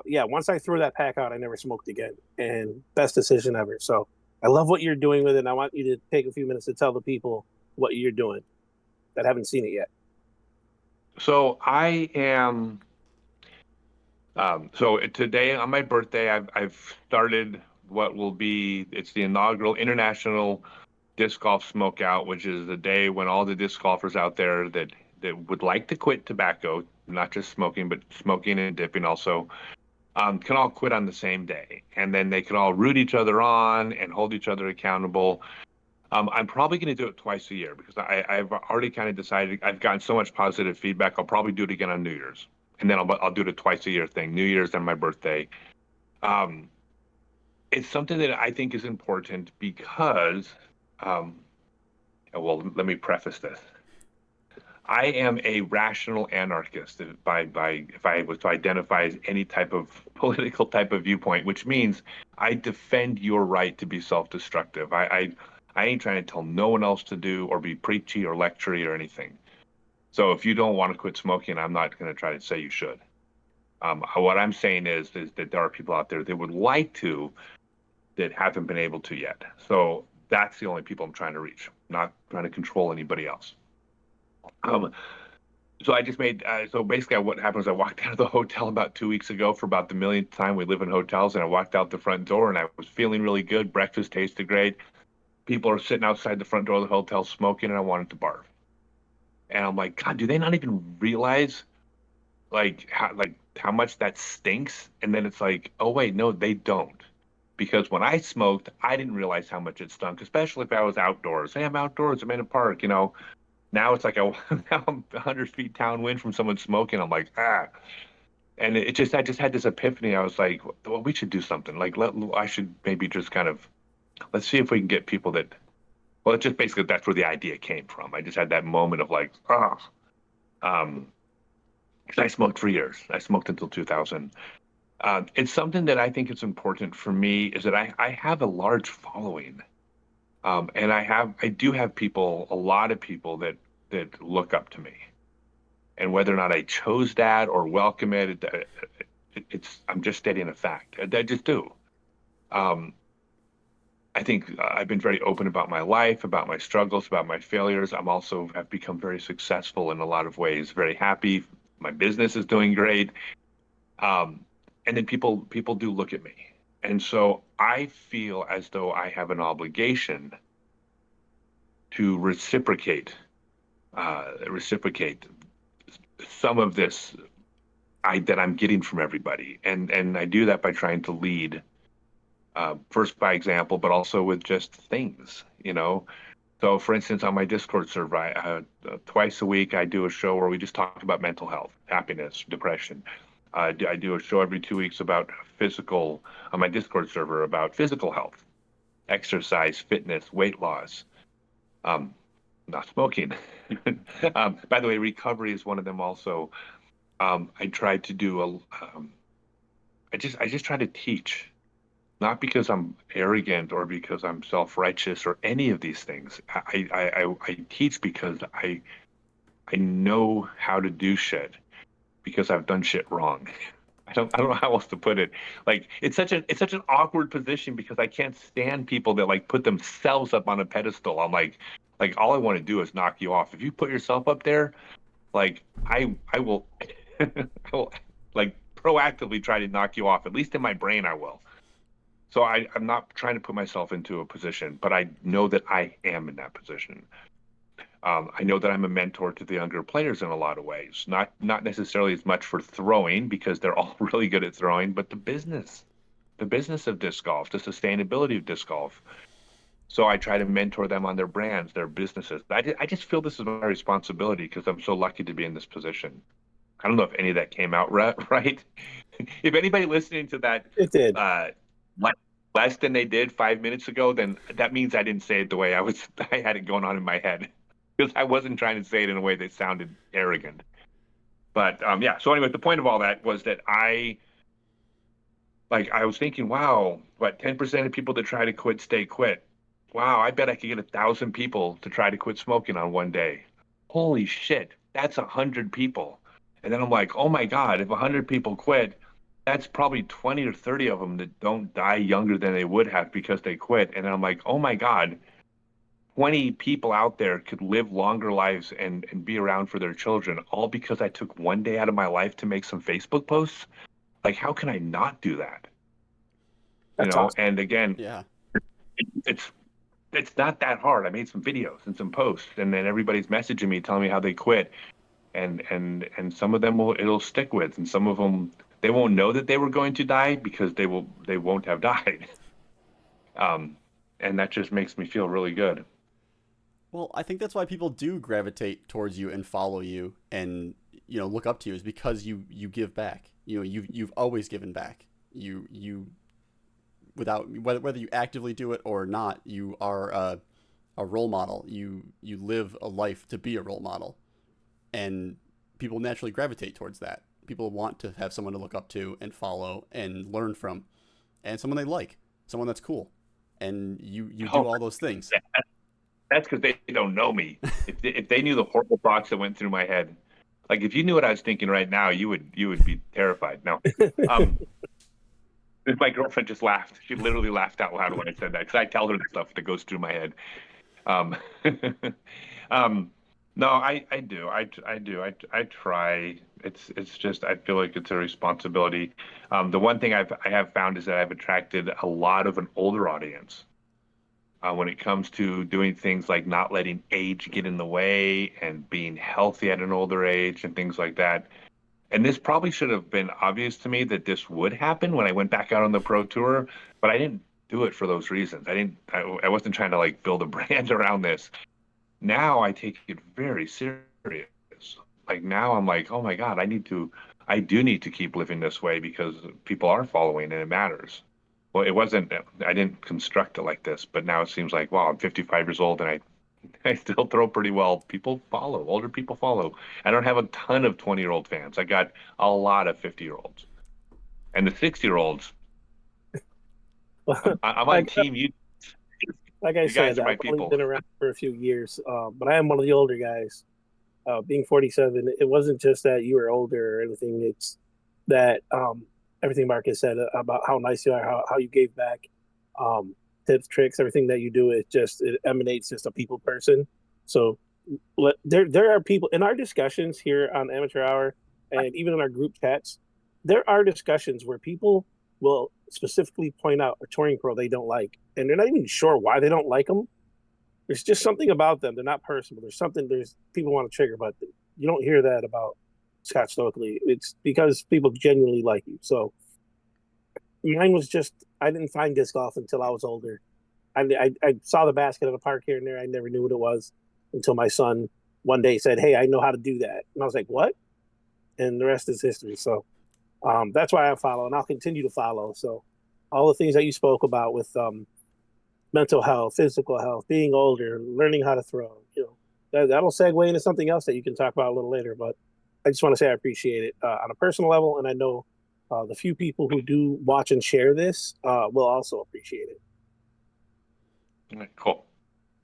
B: yeah, once I threw that pack out, I never smoked again. And best decision ever. So I love what you're doing with it. And I want you to take a few minutes to tell the people what you're doing that haven't seen it yet.
C: So I am. So today on my birthday, I've started what will be, it's the inaugural International Disc Golf Smokeout, which is the day when all the disc golfers out there that would like to quit tobacco, not just smoking, but smoking and dipping also, can all quit on the same day. And then they can all root each other on and hold each other accountable. I'm probably going to do it twice a year because I've already kind of decided. I've gotten so much positive feedback. I'll probably do it again on New Year's, and then I'll do it a twice a year thing. New Year's and my birthday. Um, it's something that I think is important because, um, well, let me preface this. I am a rational anarchist if I was to identify as any type of political type of viewpoint, which means I defend your right to be self-destructive. I ain't trying to tell no one else to do or be preachy or lectury or anything. So if you don't want to quit smoking, I'm not going to try to say you should. What I'm saying is that there are people out there that would like to that haven't been able to yet. So that's the only people I'm trying to reach, not trying to control anybody else. Um, so I just made so basically what happened was I walked out of the hotel about 2 weeks ago for about the millionth time. We live in hotels, and I walked out the front door and I was feeling really good. Breakfast tasted great. People are sitting outside the front door of the hotel smoking, and I wanted to barf. And I'm like, God, do they not even realize how much that stinks? And then it's like, oh wait, no, they don't. Because when I smoked, I didn't realize how much it stunk, especially if I was outdoors. Hey, I'm outdoors, I'm in a park, Now it's like now I'm 100 feet downwind from someone smoking. I'm like, ah. And I just had this epiphany. I was like, well, we should do something. Like, I should maybe just kind of, let's see if we can get people that, well, it's just basically that's where the idea came from. I just had that moment of like, oh, um, 'cause I smoked for years. I smoked until 2000. It's something that I think is important for me is that I have a large following. And I do have people, a lot of people that look up to me. And whether or not I chose that or welcome it's I'm just stating a fact. I just do. Um, I think I've been very open about my life, about my struggles, about my failures. I'm also have become very successful in a lot of ways. Very happy. My business is doing great. Um, and then people do look at me, and so I feel as though I have an obligation to reciprocate some of this that I'm getting from everybody, and I do that by trying to lead first by example, but also with just things, you know. So, for instance, on my Discord server, twice a week I do a show where we just talk about mental health, happiness, depression. I do a show every 2 weeks about physical on my Discord server about physical health, exercise, fitness, weight loss, um, not smoking. By the way, recovery is one of them also. I try to do I just try to teach, not because I'm arrogant or because I'm self-righteous or any of these things. I teach because I know how to do shit because I've done shit wrong. I don't know how else to put it. Like it's such an awkward position because I can't stand people that like put themselves up on a pedestal. I'm like all I want to do is knock you off. If you put yourself up there, like I will I will like proactively try to knock you off. At least in my brain I will. So I'm not trying to put myself into a position, but I know that I am in that position. I know that I'm a mentor to the younger players in a lot of ways. Not necessarily as much for throwing because they're all really good at throwing, but the business of disc golf, the sustainability of disc golf. So I try to mentor them on their brands, their businesses. I just feel this is my responsibility because I'm so lucky to be in this position. I don't know if any of that came out right. If anybody listening to that
B: It did.
C: uh, less than they did 5 minutes ago, then that means I didn't say it the way I had it going on in my head because I wasn't trying to say it in a way that sounded arrogant. But yeah, so anyway, the point of all that was that I was thinking, wow, what 10% of people that try to quit stay quit. Wow, I bet I could get 1,000 people to try to quit smoking on one day. Holy shit, that's 100 people. And then I'm like, oh my God, if 100 people quit, that's probably 20 or 30 of them that don't die younger than they would have because they quit. And then I'm like, oh my God, 20 people out there could live longer lives and be around for their children, all because I took one day out of my life to make some Facebook posts. Like, how can I not do that? You
B: That's
C: know,
B: awesome.
C: and again,
A: Yeah.
C: it's it's not that hard. I made some videos and some posts, and then everybody's messaging me telling me how they quit, and some of them it'll stick with, and some of them they won't know that they were going to die because they won't have died. Um, and that just makes me feel really good.
A: Well, I think that's why people do gravitate towards you and follow you and look up to you is because you give back. You've always given back. You without whether you actively do it or not, you are a role model. You live a life to be a role model, and people naturally gravitate towards that. People want to have someone to look up to and follow and learn from, and someone they like, someone that's cool, and you do
C: Oh,
A: all those things.
C: that's because they don't know me. If they knew the horrible thoughts that went through my head, like if you knew what I was thinking right now, you would be terrified. No, um, my girlfriend just laughed. She literally laughed out loud when I said that because I tell her the stuff that goes through my head. Um, um, no, I do. I do. I try. It's just I feel like it's a responsibility. The one thing I have found is that I've attracted a lot of an older audience when it comes to doing things like not letting age get in the way and being healthy at an older age and things like that. And this probably should have been obvious to me that this would happen when I went back out on the pro tour, but I didn't do it for those reasons. I wasn't trying to like build a brand around this. Now I take it very serious. Like now I'm like, oh my God, I do need to keep living this way because people are following and it matters. Well, it wasn't, I didn't construct it like this, but now it seems like, wow, I'm 55 years old and I still throw pretty well. People follow, older people follow. I don't have a ton of 20-year-old fans. I got a lot of 50-year-olds. And the 60-year-olds, I'm on
B: like
C: team you.
B: like I
C: You guys
B: said,
C: are
B: I've
C: my
B: only
C: people.
B: been around for a few years, but I am one of the older guys. Being 47, it wasn't just that you were older or anything. It's that everything Marcus said about how nice you are, how you gave back, um, tips, tricks, everything that you do. It emanates just a people person. So there are people in our discussions here on Amateur Hour and even in our group chats. There are discussions where people will specifically point out a touring pro they don't like, and they're not even sure why they don't like them. There's just something about them. They're not personal. There's something. There's people want to trigger, but you don't hear that about Scott Stokely. It's because people genuinely like you. So mine was just I didn't find disc golf until I was older. I saw the basket at a park here and there. I never knew what it was until my son one day said, "Hey, I know how to do that," and I was like, "What?" And the rest is history. So that's why I follow, and I'll continue to follow. So all the things that you spoke about with mental health, physical health, being older, learning how to throw. That'll segue into something else that you can talk about a little later. But I just want to say I appreciate it on a personal level, and I know the few people who do watch and share this will also appreciate it.
C: All right, cool.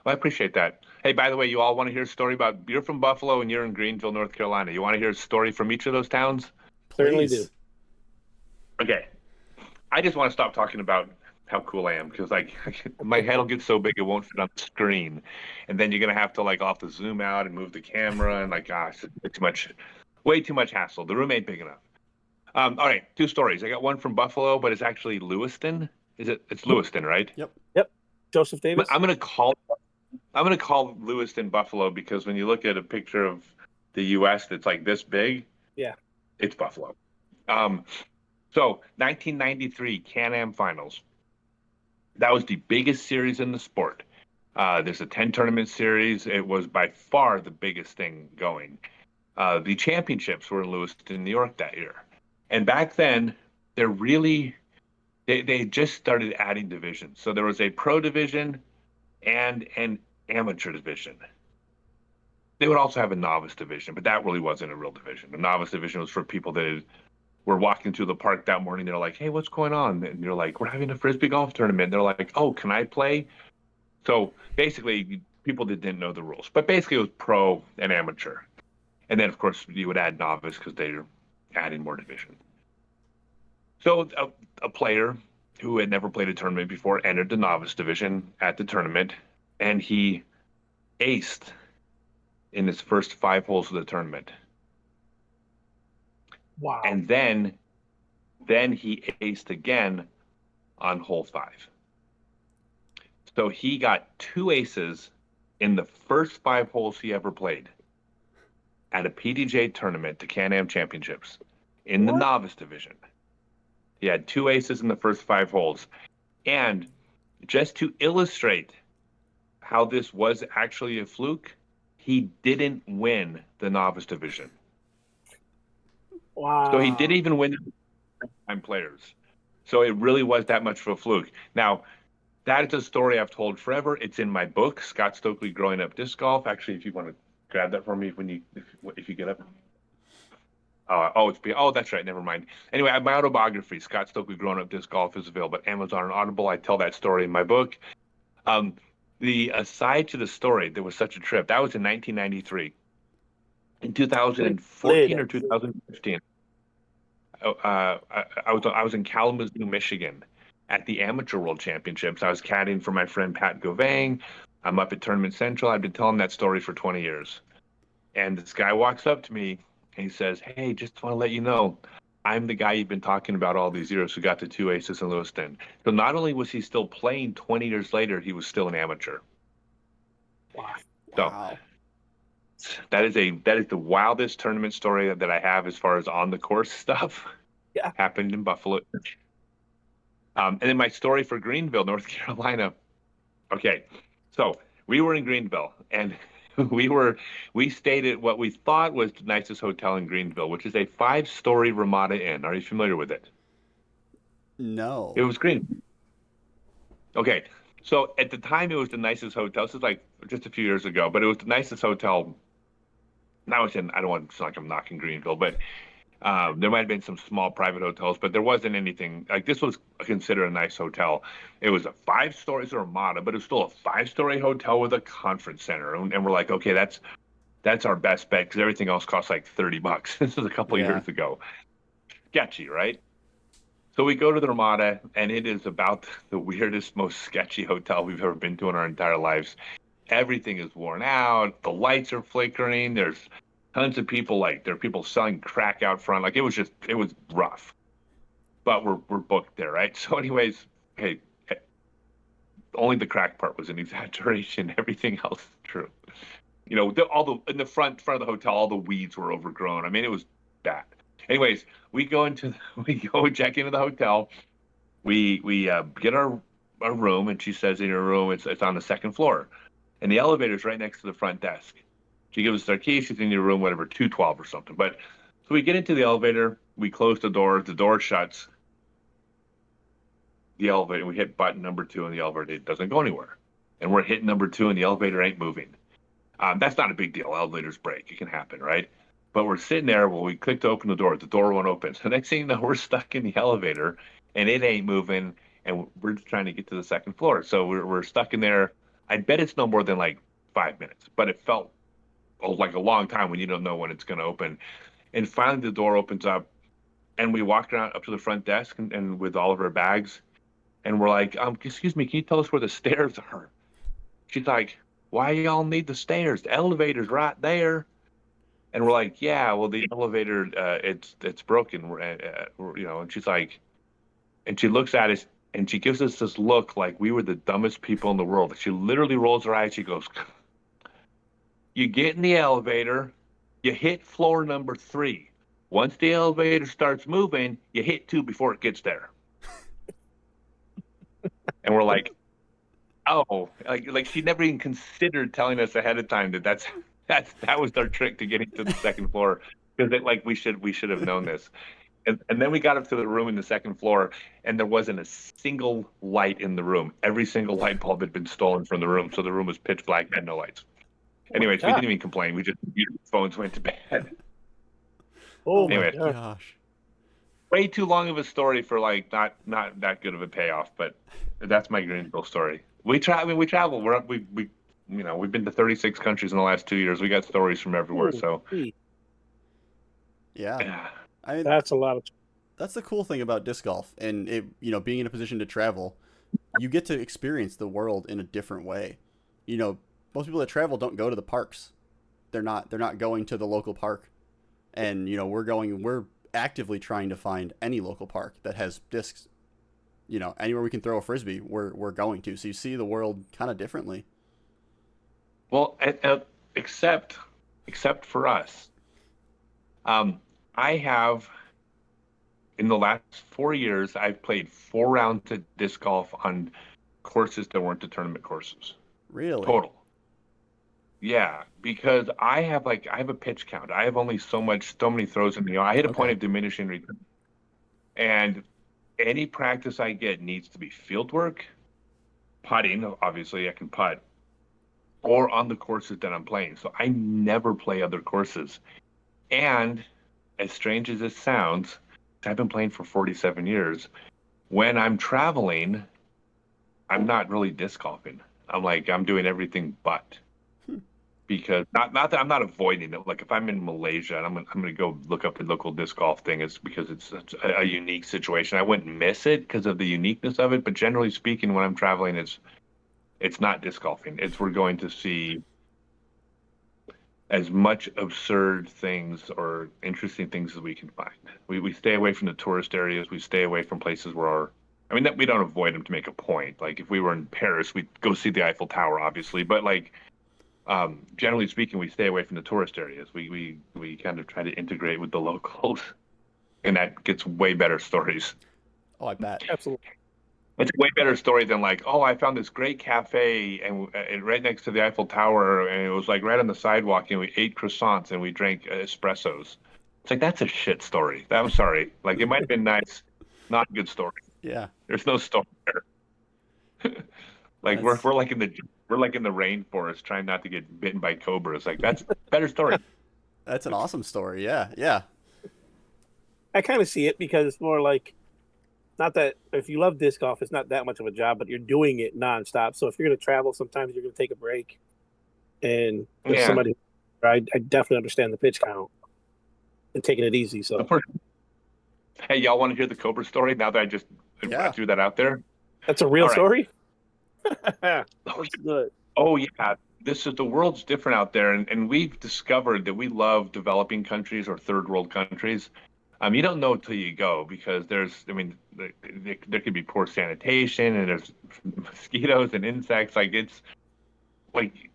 C: Well, I appreciate that. Hey, by the way, you all want to hear a story about you're from Buffalo and you're in Greenville, North Carolina. You want to hear a story from each of those towns?
B: Certainly do.
A: Please.
C: Okay. I just want to stop talking about how cool I am because like my head will get so big it won't fit on the screen, and then you're gonna have to like I'll have to zoom out and move the camera and like gosh, it's too much, way too much hassle. The room ain't big enough. All right, two stories. I got one from Buffalo, but it's actually Lewiston. Is it? It's Lewiston, right?
A: Yep.
B: Yep. Joseph Davis.
C: I'm gonna call. I'm gonna call Lewiston Buffalo because when you look at a picture of the U.S. that's like this big,
B: Yeah.
C: it's Buffalo. Um, so 1993 Can-Am Finals. That was the biggest series in the sport. There's a 10 tournament series. It was by far the biggest thing going. The championships were in Lewiston, New York that year. And back then, they're really, they just started adding divisions. So there was a pro division and an amateur division. They would also have a novice division, but that really wasn't a real division. The novice division was for people that were walking through the park that morning. They're like, hey, what's going on? And you're like, we're having a frisbee golf tournament. They're like, oh, can I play? So basically, people that didn't know the rules, but basically it was pro and amateur. And then, of course, you would add novice because they're adding more division. So a player who had never played a tournament before entered the novice division at the tournament, and he aced in his first 5 holes of the tournament.
B: Wow.
C: And then he aced again on hole 5. So he got 2 aces in the first 5 holes he ever played at a PDJ tournament, the Can-Am Championships, in the novice division. He had 2 aces in the first 5 holes. And just to illustrate how this was actually a fluke, he didn't win the novice division.
B: Wow.
C: So he didn't even win the time players. So it really was that much of a fluke. Now, that is a story I've told forever. It's in my book, Scott Stokely Growing Up Disc Golf. Actually, if you want to grab that for me if you get up. Oh, that's right. Never mind. Anyway, my autobiography, Scott Stokely Growing Up Disc Golf, is available at Amazon and Audible. I tell that story in my book. The aside to the story, there was such a trip. That was in 1993. In 2014 or 2015, I was in Kalamazoo, Michigan, at the Amateur World Championships. I was caddying for my friend Pat Govang. I'm up at Tournament Central. I've been telling that story for 20 years. And this guy walks up to me and he says, hey, just want to let you know, I'm the guy you've been talking about all these years who got the 2 aces in Lewiston. So not only was he still playing 20 years later, he was still an amateur.
B: Wow.
A: Wow.
C: So that is the wildest tournament story that I have as far as on the course stuff.
B: Yeah.
C: Happened in Buffalo. And then my story for Greenville, North Carolina. Okay, so we were in Greenville, and we stayed at what we thought was the nicest hotel in Greenville, which is a 5-story Ramada Inn. Are you familiar with it? It
A: No.
C: was green. Okay. So at the time, it was the nicest hotel. This is like just a few years ago, but it was the nicest hotel. Now it's in, I don't want to sound like I'm knocking Greenville, but there might have been some small private hotels, but there wasn't anything like this was considered a nice hotel. It was a 5 stories or Ramada, but it was still a 5-story hotel with a conference center. And we're like, okay, that's our best bet because everything else costs like $30. This was a couple of
A: Yeah.
C: years ago. Sketchy, right? So we go to the Ramada, and it is about the weirdest, most sketchy hotel we've ever been to in our entire lives. Everything is worn out. The lights are flickering. There's tons of people, like there are people selling crack out front. Like it was rough. But we're booked there, right? So, anyways, hey, only the crack part was an exaggeration. Everything else is true. You know, all the in the front of the hotel, all the weeds were overgrown. I mean, it was bad. Anyways, we go check into the hotel. We get our room, and she says in her room it's on the second floor, and the elevator's right next to the front desk. She gives us our key. She's in your room, whatever, 212 or something. But so we get into the elevator. We close the door. The door shuts. The elevator. We hit button number 2, and the elevator doesn't go anywhere. And we're hitting number 2, and the elevator ain't moving. That's not a big deal. Elevators break. It can happen, right? But we're sitting there. Well, we click to open the door. The door won't open. So next thing you know, we're stuck in the elevator, and it ain't moving. And we're just trying to get to the second floor. So we're stuck in there. I bet it's no more than like 5 minutes, but it felt like a long time when you don't know when it's going to open. And finally, the door opens up, and we walk around up to the front desk and with all of our bags, and we're like, excuse me, can you tell us where the stairs are? She's like, why y'all need the stairs? The elevator's right there. And we're like, yeah, well, the elevator, it's broken, you know. And she's like, and she looks at us, and she gives us this look like we were the dumbest people in the world. She literally rolls her eyes. She goes, you get in the elevator, you hit floor number 3. Once the elevator starts moving, you hit 2 before it gets there. And we're like, oh, like she never even considered telling us ahead of time that was our trick to getting to the second floor, because like we should have known this. And then we got up to the room in the second floor, and there wasn't a single light in the room. Every single light bulb had been stolen from the room, so the room was pitch black, had no lights. Anyways, we didn't even complain. We just phones went to bed.
A: Oh my
C: Anyway,
A: gosh.
C: way too long of a story for like not that good of a payoff, but that's my Greenville story. We travel. We you know, we've been to 36 countries in the last 2 years. We got stories from everywhere. So
A: Yeah. I mean,
B: that's a lot of.
A: that's the cool thing about disc golf, and it, you know, being in a position to travel, you get to experience the world in a different way. You know, most people that travel don't go to the parks. They're not going to the local park. And you know, we're actively trying to find any local park that has discs. You know, anywhere we can throw a frisbee, we're going to. So you see the world kind of differently.
C: well, except for us, I have in the last 4 years I've played 4 rounds of disc golf on courses that weren't the tournament courses
A: Really?
C: total. Yeah, because I have a pitch count. I have only so many throws in me. I hit a point
A: Okay.
C: of diminishing return, and any practice I get needs to be field work, putting. Obviously, I can putt, or on the courses that I'm playing. So I never play other courses. And as strange as this sounds, I've been playing for 47 years. When I'm traveling, I'm not really disc golfing. I'm doing everything but.
A: Hmm.
C: Because not that I'm not avoiding it. Like if I'm in Malaysia and I'm gonna go look up the local disc golf thing, it's because it's such a unique situation. I wouldn't miss it because of the uniqueness of it. But generally speaking, when I'm traveling, it's not disc golfing. It's we're going to see as much absurd things or interesting things as we can find. We stay away from the tourist areas. We stay away from places that we don't avoid them to make a point. Like if we were in Paris, we'd go see the Eiffel Tower, obviously. But like generally speaking, we stay away from the tourist areas. We kind of try to integrate with the locals, and that gets way better stories.
A: Oh, I bet.
B: Absolutely.
C: It's a way better story than like, oh, I found this great cafe and right next to the Eiffel Tower, and it was like right on the sidewalk, and we ate croissants and we drank espressos. It's like that's a shit story. I'm sorry. Like it might have been nice, not a good story.
A: Yeah.
C: There's no story there. Like
A: That's
C: we're like in the rainforest trying not to get bitten by cobras. Like that's a better story.
A: that's an awesome story. Yeah. Yeah.
B: I kind of see it because it's more like not that if you love disc golf, it's not that much of a job, but you're doing it nonstop. So if you're going to travel, sometimes you're going to take a break. And if
C: Yeah.
B: somebody, I definitely understand the pitch count and taking it easy. So
C: Hey, y'all want to hear the cobra story now that I
A: Yeah.
C: threw that out there?
B: that's a real
C: All right.
B: story.
C: Oh,
B: That's good.
C: oh yeah. This is the world's different out there, and we've discovered that we love developing countries or third world countries. You don't know till you go because I mean, there could be poor sanitation and there's mosquitoes and insects. Like it's like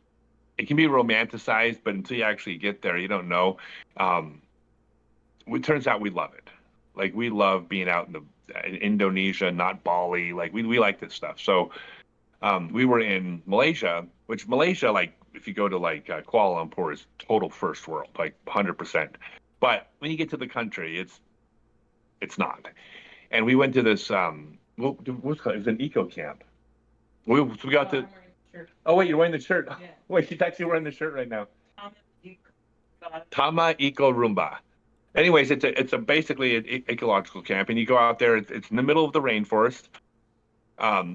C: it can be romanticized, but until you actually get there, you don't know. Um, it turns out we love it. Like we love being out in Indonesia, not Bali. Like we like this stuff. So we were in Malaysia, which Malaysia, like if you go to like Kuala Lumpur, is total first world, like 100%. But when you get to the country, it's not. And we went to this what's it called? It was an eco camp. We got to. Oh wait, you're wearing the shirt. Yeah. Wait, she's actually wearing the shirt right now. Tama Eco Roomba. Anyways, it's a basically an ecological camp, and you go out there. It's in the middle of the rainforest.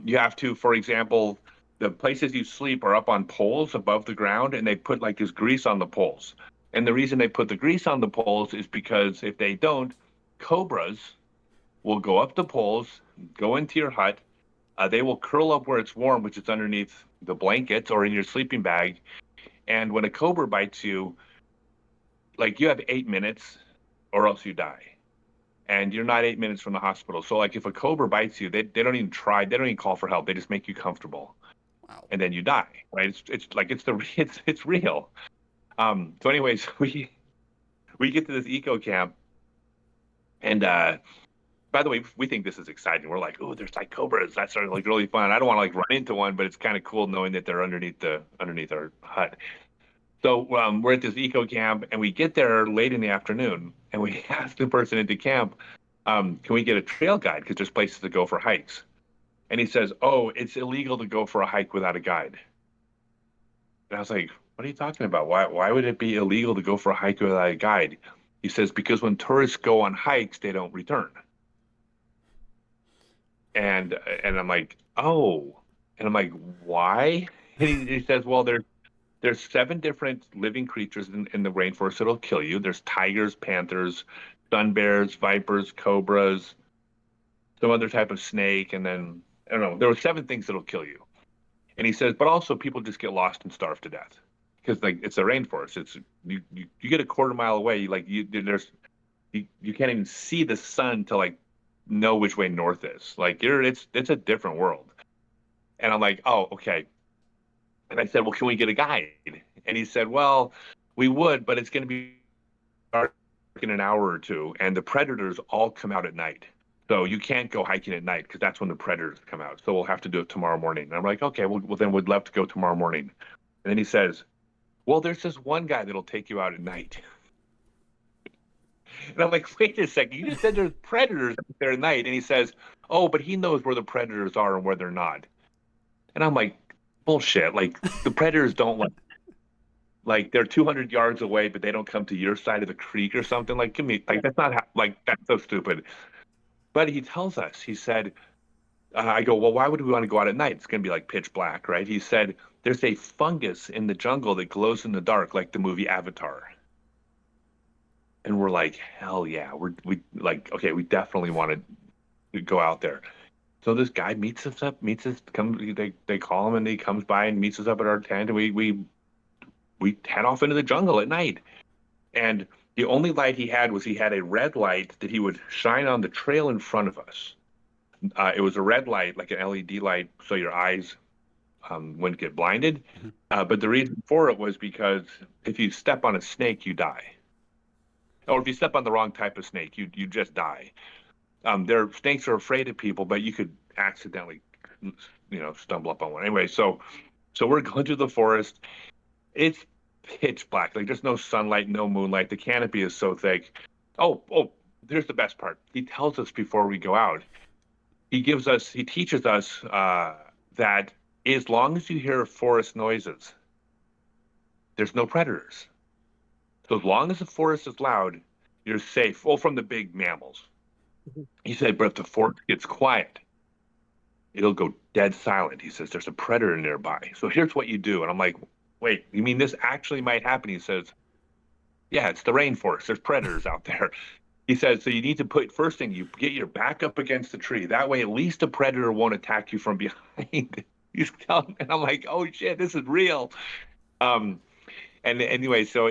C: You have to, for example, the places you sleep are up on poles above the ground, and they put like this grease on the poles. And the reason they put the grease on the poles is because if they don't, cobras will go up the poles, go into your hut. They will curl up where it's warm, which is underneath the blankets or in your sleeping bag. And when a cobra bites you, like you have 8 minutes or else you die. And you're not 8 minutes from the hospital. So like if a cobra bites you, they don't even try, they don't even call for help. They just make you comfortable.
A: Wow.
C: And then you die, right? It's like it's real. So anyways, we get to this eco camp and by the way, we think this is exciting. We're like, oh, there's like cobras. That's sort of like really fun. I don't want to like run into one, but it's kind of cool knowing that they're underneath our hut. So we're at this eco camp, and we get there late in the afternoon, and we ask the person into camp, can we get a trail guide? Because there's places to go for hikes. And he says, oh, it's illegal to go for a hike without a guide. And I was like, what are you talking about? Why would it be illegal to go for a hike without a guide? He says, because when tourists go on hikes, they don't return. And I'm like, oh. And I'm like, why? And he says, well, there's 7 different living creatures in the rainforest that'll kill you. There's tigers, panthers, sun bears, vipers, cobras, some other type of snake, and then I don't know. There were 7 things that'll kill you. And he says, but also people just get lost and starve to death because like it's a rainforest. It's you get a quarter mile away, you can't even see the sun to like know which way north is. Like it's a different world. And I'm like, oh, okay. And I said, well, can we get a guide? And he said, well, we would, but it's going to be dark in an hour or two, and the predators all come out at night. So you can't go hiking at night because that's when the predators come out. So we'll have to do it tomorrow morning. And I'm like, okay, well then we'd love to go tomorrow morning. And then he says, well, there's this one guy that'll take you out at night. And I'm like, wait a second, you just said there's predators out there at night. And he says, oh, but he knows where the predators are and where they're not. And I'm like, bullshit. Like the predators don't like they're 200 yards away, but they don't come to your side of the creek or something. Like, give me like that's not how, like that's so stupid. But he tells us, he said, I go, well, why would we want to go out at night? It's going to be like pitch black, right? He said, there's a fungus in the jungle that glows in the dark, like the movie Avatar. And we're like, hell yeah, we like, okay, we definitely want to go out there. So this guy they call him and he comes by and meets us up at our tent, and we head off into the jungle at night. And the only light he had a red light that he would shine on the trail in front of us. It was a red light, like an LED light, so your eyes wouldn't get blinded. But the reason for it was because if you step on a snake, you die. Or if you step on the wrong type of snake, you just die. Snakes are afraid of people, but accidentally, stumble up on one. Anyway, so we're going through the forest. It's pitch black. Like there's no sunlight, no moonlight. The canopy is so thick. Oh, there's the best part. He tells us before we go out. He teaches us that as long as you hear forest noises, there's no predators. So as long as the forest is loud, you're safe. Well, from the big mammals. He said, but if the forest gets quiet, it'll go dead silent. He says, there's a predator nearby. So here's what you do. And I'm like, wait, you mean this actually might happen? He says, yeah, it's the rainforest. There's predators out there. He says, so you need to first thing, you get your back up against the tree. That way, at least a predator won't attack you from behind. He's telling, and I'm like, oh shit, this is real. And anyway, so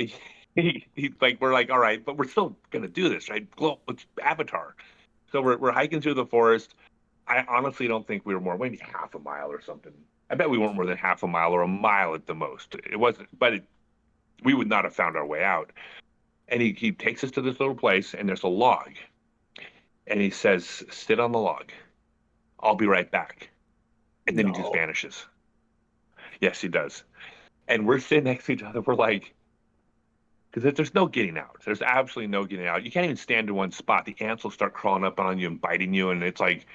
C: he's like, we're like, all right, but we're still gonna do this, right? It's Avatar. So we're hiking through the forest. I honestly don't think we were maybe half a mile or something. I bet we weren't more than half a mile or a mile at the most. It wasn't, but we would not have found our way out. And he takes us to this little place, and there's a log. And he says, sit on the log. I'll be right back. And then he just vanishes. Yes, he does. And we're sitting next to each other. We're like, because there's no getting out. There's absolutely no getting out. You can't even stand in one spot. The ants will start crawling up on you and biting you. And it's we're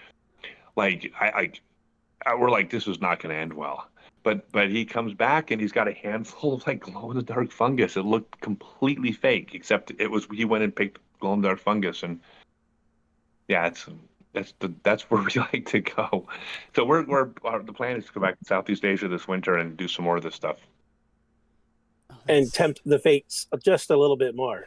C: like, this is not going to end well. But he comes back and he's got a handful of like glow in the dark fungus. It looked completely fake, except he went and picked glow in the dark fungus, and yeah, that's where we like to go. So the plan is to go back to Southeast Asia this winter and do some more of this stuff.
B: And tempt the fates just a little bit more.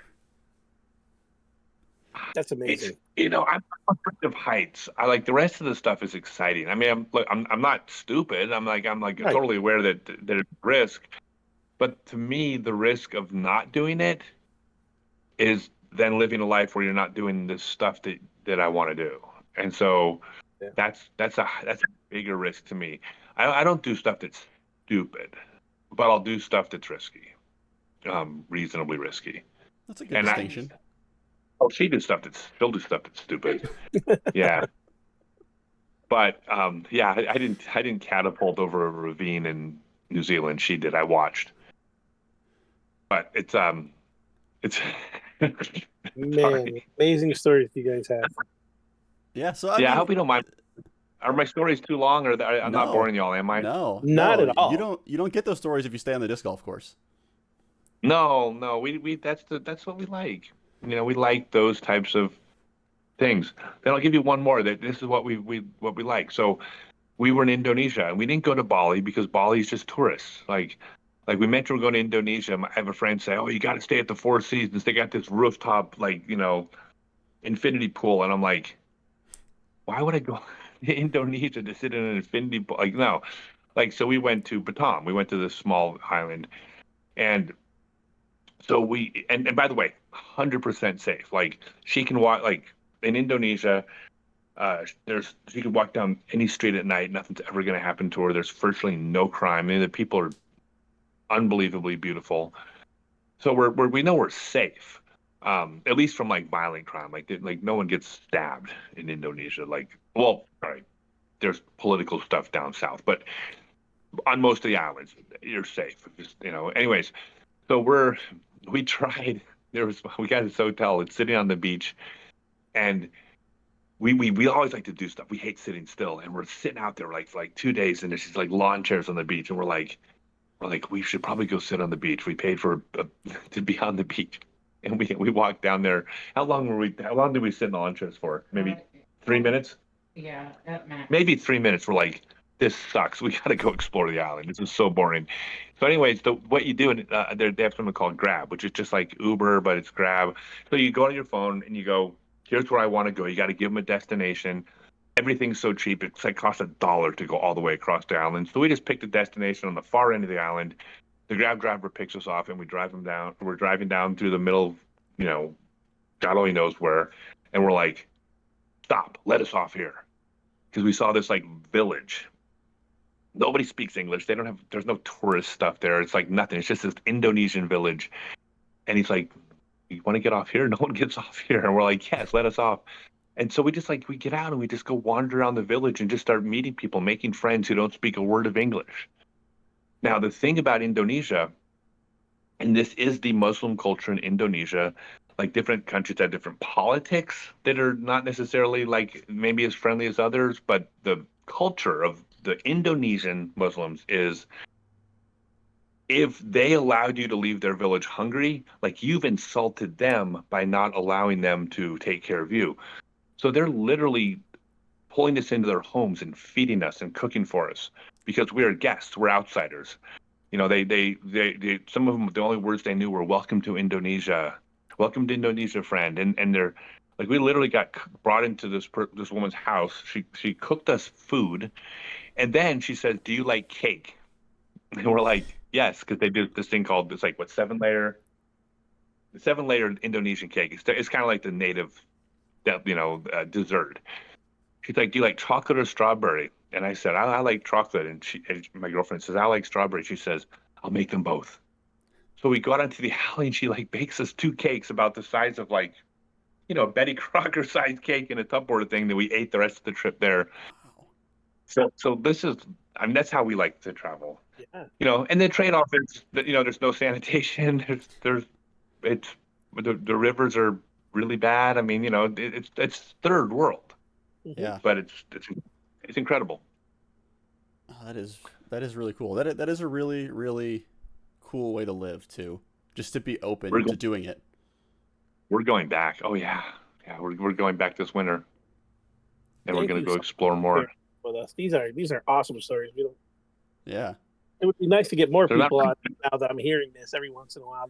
B: That's amazing.
C: I'm afraid of heights. I like the rest of the stuff is exciting. I mean, I'm not stupid. I'm right. Totally aware that there's risk, but to me, the risk of not doing it is then living a life where you're not doing the stuff that I want to do. And so that's a bigger risk to me. I don't do stuff that's stupid, but I'll do stuff that's risky, reasonably risky.
A: That's a good distinction.
C: She'll do stuff that's stupid. Yeah. But I didn't catapult over a ravine in New Zealand. She did. I watched. But it's
B: man, amazing stories you guys have.
A: Yeah, so
C: I hope you don't mind. Are my stories too long, or I'm not boring y'all? Am I?
B: No, not at all.
A: You don't get those stories if you stay on the disc golf course.
C: No, we that's what we like. We like those types of things. Then I'll give you one more. That this is what we like. So we were in Indonesia, and we didn't go to Bali because Bali is just tourists. Like we meant we were going to Indonesia. I have a friend say, "Oh, you got to stay at the Four Seasons. They got this rooftop, infinity pool." And I'm like, why would I go to Indonesia to sit in an infinity pool? Like, no. So we went to Batam. We went to this small island, and so and by the way, 100% safe. Like she can walk, like in Indonesia, she can walk down any street at night. Nothing's ever going to happen to her. There's virtually no crime. I mean, the people are unbelievably beautiful. So we know we're safe, at least from like violent crime. Like no one gets stabbed in Indonesia. There's political stuff down south, but on most of the islands, you're safe. Anyways, so we tried. We got this hotel. It's sitting on the beach, and we always like to do stuff. We hate sitting still, and we're sitting out there for like 2 days, and there's these like lawn chairs on the beach, and we're like we should probably go sit on the beach. We paid for to be on the beach, and we walked down there. How long did we sit in the lawn chairs for? Maybe 3 minutes.
D: Yeah, at max.
C: Maybe 3 minutes. We're like, this sucks. We got to go explore the island. This is so boring. So anyways, what you do, they have something called Grab, which is just like Uber, but it's Grab. So you go on your phone and you go, here's where I want to go. You got to give them a destination. Everything's so cheap. It's like costs $1 to go all the way across the island. So we just picked a destination on the far end of the island. The Grab driver picks us off and we drive them down. We're driving down through the middle of, God only knows where. And we're like, stop, let us off here. Because we saw this like village. Nobody speaks English. There's no tourist stuff there. It's like nothing. It's just this Indonesian village. And he's like, you want to get off here? No one gets off here. And we're like, yes, let us off. And so we get out and we just go wander around the village and just start meeting people, making friends who don't speak a word of English. Now, the thing about Indonesia, and this is the Muslim culture in Indonesia, like different countries have different politics that are not necessarily like maybe as friendly as others, but the culture of the Indonesian Muslims is if they allowed you to leave their village hungry, like you've insulted them by not allowing them to take care of you. So they're literally pulling us into their homes and feeding us and cooking for us because we're guests, we're outsiders. You know, they some of them, the only words they knew were welcome to Indonesia, friend. And they're like, we literally got brought into this woman's house. She cooked us food, and then she says, "Do you like cake?" And we're like, "Yes," because they do this thing called it's like what seven layer Indonesian cake. It's kind of like the native, dessert. She's like, "Do you like chocolate or strawberry?" And I said, I like chocolate." And my girlfriend says, "I like strawberry." She says, "I'll make them both." So we go out into the alley and she like bakes us two cakes about the size of like, a Betty Crocker sized cake in a Tupperware thing that we ate the rest of the trip there.
A: Wow.
C: So this is, I mean, that's how we like to travel,
B: Yeah.
C: and the trade-off is that, there's no sanitation. It's, the rivers are really bad. I mean, it's third world,
B: Hmm.
A: Yeah.
C: but it's incredible.
A: Oh, that is really cool. That is a really really cool way to live too. Just to be
C: We're
A: open to
C: going,
A: doing it.
C: we're going back. Oh yeah. Yeah, we're going back this winter and we're
B: Thank
C: going to
B: you
C: go
B: so
C: explore
B: much for
C: more.
B: sharing with us. These are awesome stories.
A: Yeah.
B: It would be nice to get more
C: They're not
B: people on now that I'm hearing this every once in a while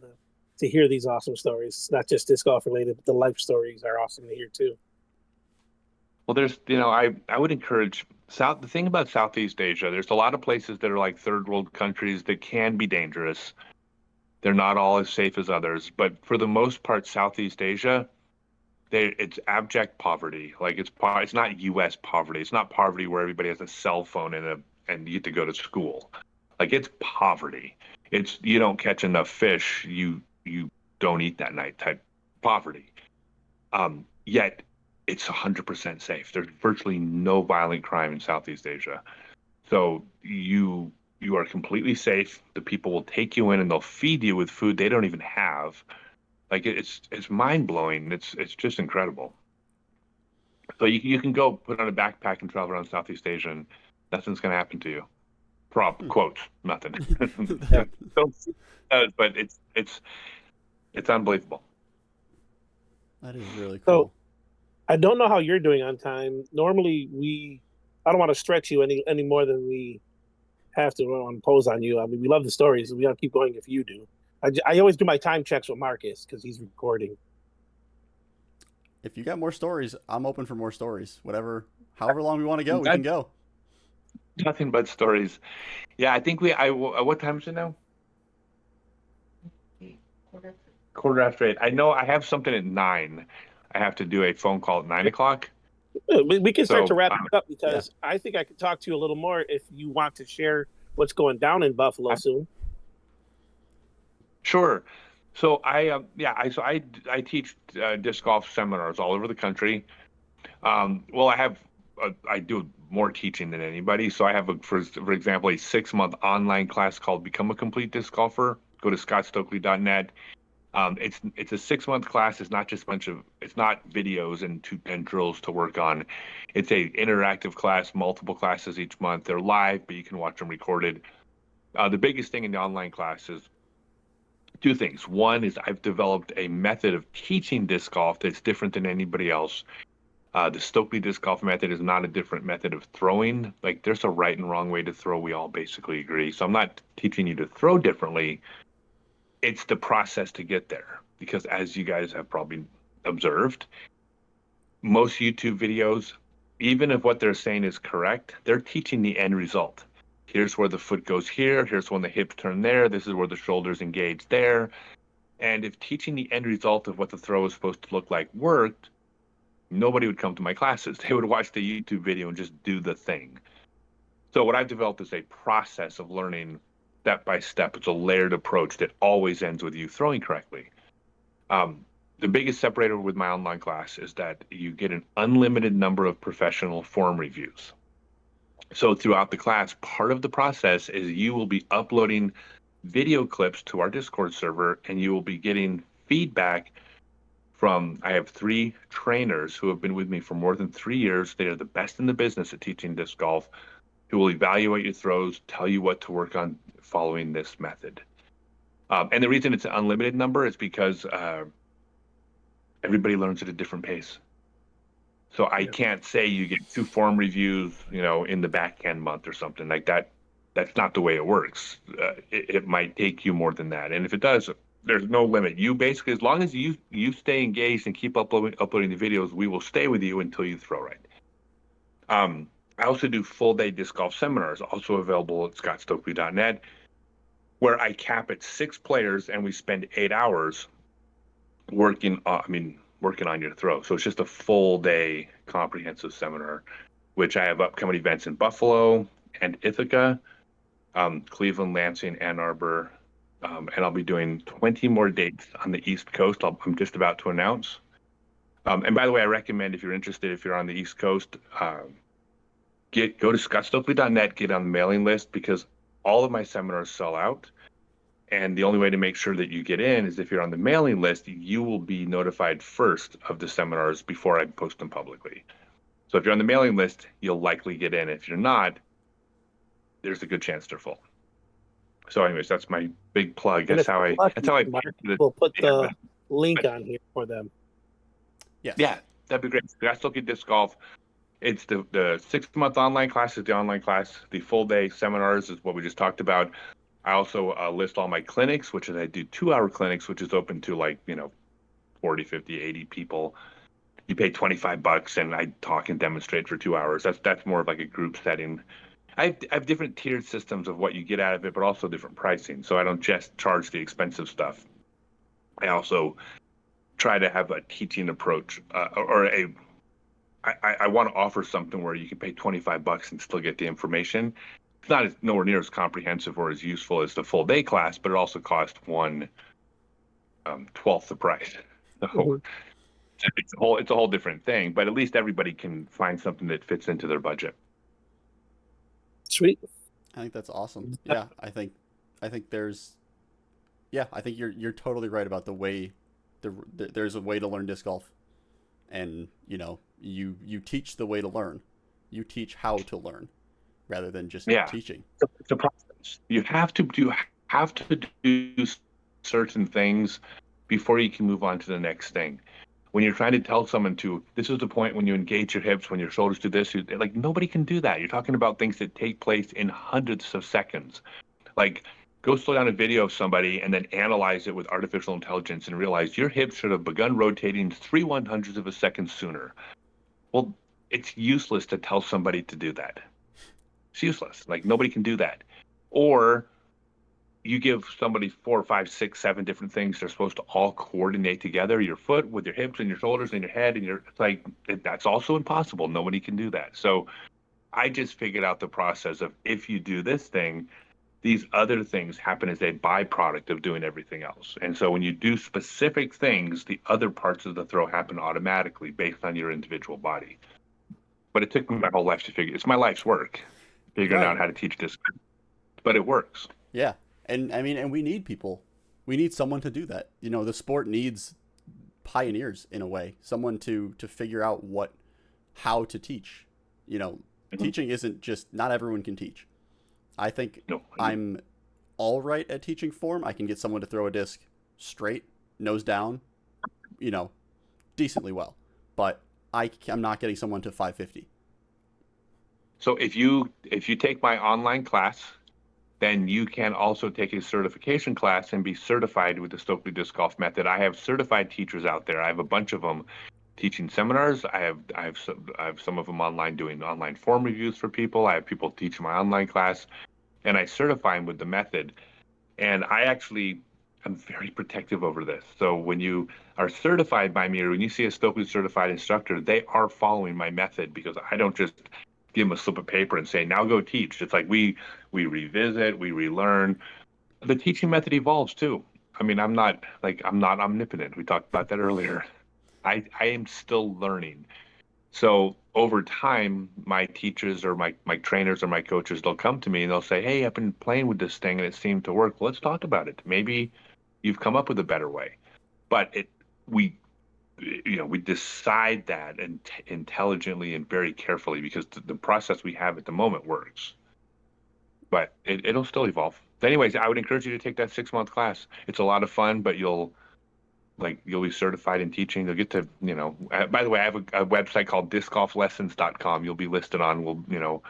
B: to hear these awesome stories. It's not just disc golf related, but the life stories are awesome to hear too.
C: Well, I would encourage the thing about Southeast Asia, there's a lot of places that are like third world countries that can be dangerous. They're not all as safe as others, but for the most part, Southeast Asia, it's abject poverty. Like it's not U.S. poverty. It's not poverty where everybody has a cell phone and you get to go to school. Like it's poverty. It's you don't catch enough fish, you don't eat that night type poverty. Yet it's 100% safe. There's virtually no violent crime in Southeast Asia. So you are completely safe. The people will take you in and they'll feed you with food they don't even have. Like it's mind blowing. It's just incredible. So you can go put on a backpack and travel around Southeast Asia and nothing's gonna happen to you. Prop
A: Hmm.
C: quotes, nothing.
B: Yeah.
C: Don't see it, but it's unbelievable.
A: That is really
B: So
A: cool.
B: I don't know how you're doing on time. Normally I don't want to stretch you any more than we have to impose on you. I mean, we love the stories. We got to keep going if you do. I always do my time checks with Marcus because he's recording.
A: If you got more stories, I'm open for more stories. Whatever, however long we want to go, we
C: I,
A: can go.
C: nothing but stories. Yeah, I think what time is it now? Quarter after eight. I know I have something at 9. I have to do a phone call at 9 o'clock.
B: We can start to
C: So
B: wrap it up
A: Yeah.
B: because I think I could talk to you a little more if you want to share what's going down in Buffalo soon.
C: sure. So I teach disc golf seminars all over the country. Well, I do more teaching than anybody. So I have for example a 6 month online class called Become a Complete Disc Golfer. Go to scottstokely.net. It's a 6 month class. It's not videos and drills to work on. It's a interactive class, multiple classes each month. They're live, but you can watch them recorded. The biggest thing in the online class is two things. One is I've developed a method of teaching disc golf that's different than anybody else. The Stokely disc golf method is not a different method of throwing. Like there's a right and wrong way to throw. We all basically agree. So I'm not teaching you to throw differently. It's the process to get there. Because as you guys have probably observed, most YouTube videos, even if what they're saying is correct, they're teaching the end result. Here's where the foot goes here. Here's when the hips turn there. This is where the shoulders engage there. And if teaching the end result of what the throw is supposed to look like worked, nobody would come to my classes. They would watch the YouTube video and just do the thing. So what I've developed is a process of learning step by step. It's a layered approach that always ends with you throwing correctly. Um, the biggest separator with my online class is that you get an unlimited number of professional form reviews. So throughout the class, part of the process is you will be uploading video clips to our Discord server, and you will be getting feedback from, I have 3 trainers who have been with me for more than 3 years. They are the best in the business at teaching disc golf, who will evaluate your throws, tell you what to work on following this method. And the reason it's an unlimited number is because everybody learns at a different pace. So I can't say you get 2 form reviews, in the backhand month or something like that. That's not the way it works. It might take you more than that. And if it does, there's no limit. You basically, as long as you stay engaged and keep uploading the videos, we will stay with you until you throw right. I also do full day disc golf seminars, also available at scottstokely.net, where I cap at 6 players and we spend 8 hours working on your throw. So it's just a full day comprehensive seminar, which I have upcoming events in Buffalo and Ithaca, Cleveland, Lansing, Ann Arbor, and I'll be doing 20 more dates on the East Coast. I'm just about to announce. And by the way, I recommend, if you're interested, if you're on the East Coast, go to scottstokely.net, get on the mailing list, because all of my seminars sell out. And the only way to make sure that you get in is if you're on the mailing list, you will be notified first of the seminars before I post them publicly. So if you're on the mailing list, you'll likely get in. If you're not, there's a good chance they're full. So anyways, that's my big plug. That's how I
B: we'll put the link on here for them.
A: Yes.
C: Yeah, that'd be great. Scott Stokely Disc Golf. It's the 6-month online class is the online class. The full day seminars is what we just talked about. I also list all my clinics, which is I do 2-hour clinics, which is open to 40, 50, 80 people. You pay $25 and I talk and demonstrate for 2 hours. That's more of like a group setting. I have different tiered systems of what you get out of it, but also different pricing. So I don't just charge the expensive stuff. I also try to have a teaching approach, I want to offer something where you can pay $25 and still get the information. It's not nowhere near as comprehensive or as useful as the full day class, but it also costs 1/12 the price. So it's a whole different thing, but at least everybody can find something that fits into their budget.
B: Sweet.
A: I think that's awesome. Yeah, I think there's, I think you're totally right about the way there's a way to learn disc golf, and you teach the way to learn. You teach how to learn, rather than just teaching.
C: It's a process. You have to do certain things before you can move on to the next thing. When you're trying to tell someone this is the point when you engage your hips, when your shoulders do this, nobody can do that. You're talking about things that take place in hundredths of seconds. Go slow down a video of somebody and then analyze it with artificial intelligence and realize your hips should have begun rotating 3/100ths of a second sooner. Well, it's useless to tell somebody to do that. It's useless. Nobody can do that. Or you give somebody 4, 5, 6, 7 different things they're supposed to all coordinate together, your foot with your hips and your shoulders and your head, and that's also impossible. Nobody can do that. So I just figured out the process of, if you do this thing, these other things happen as a byproduct of doing everything else. And so when you do specific things, the other parts of the throw happen automatically based on your individual body. But it took me my whole life to figure. It's my life's work figuring out how to teach this, but it works.
A: Yeah. And we need people. We need someone to do that. The sport needs pioneers in a way, someone to figure out how to teach. Teaching isn't just, not everyone can teach. I think I'm all right at teaching form. I can get someone to throw a disc straight, nose down, decently well, but I'm not getting someone to 550.
C: So if you take my online class, then you can also take a certification class and be certified with the Stokely Disc Golf method. I have certified teachers out there. I have a bunch of them teaching seminars. I have some of them online doing online form reviews for people. I have people teaching my online class, and I certify them with the method. And I'm very protective over this. So when you are certified by me, or when you see a Stokely certified instructor, they are following my method, because I don't just give them a slip of paper and say, now go teach. It's we revisit, we relearn. The teaching method evolves too. I mean, I'm not omnipotent. We talked about that earlier. I am still learning. So over time, my teachers or my trainers or my coaches, they'll come to me and they'll say, "Hey, I've been playing with this thing and it seemed to work. Let's talk about it. Maybe you've come up with a better way." But we, we decide that and intelligently and very carefully because the process we have at the moment works. But it'll still evolve. Anyways, I would encourage you to take that 6-month class. It's a lot of fun, but you'll be certified in teaching. You'll get to, by the way, I have a website called discgolflessons.com. You'll be listed on. We'll,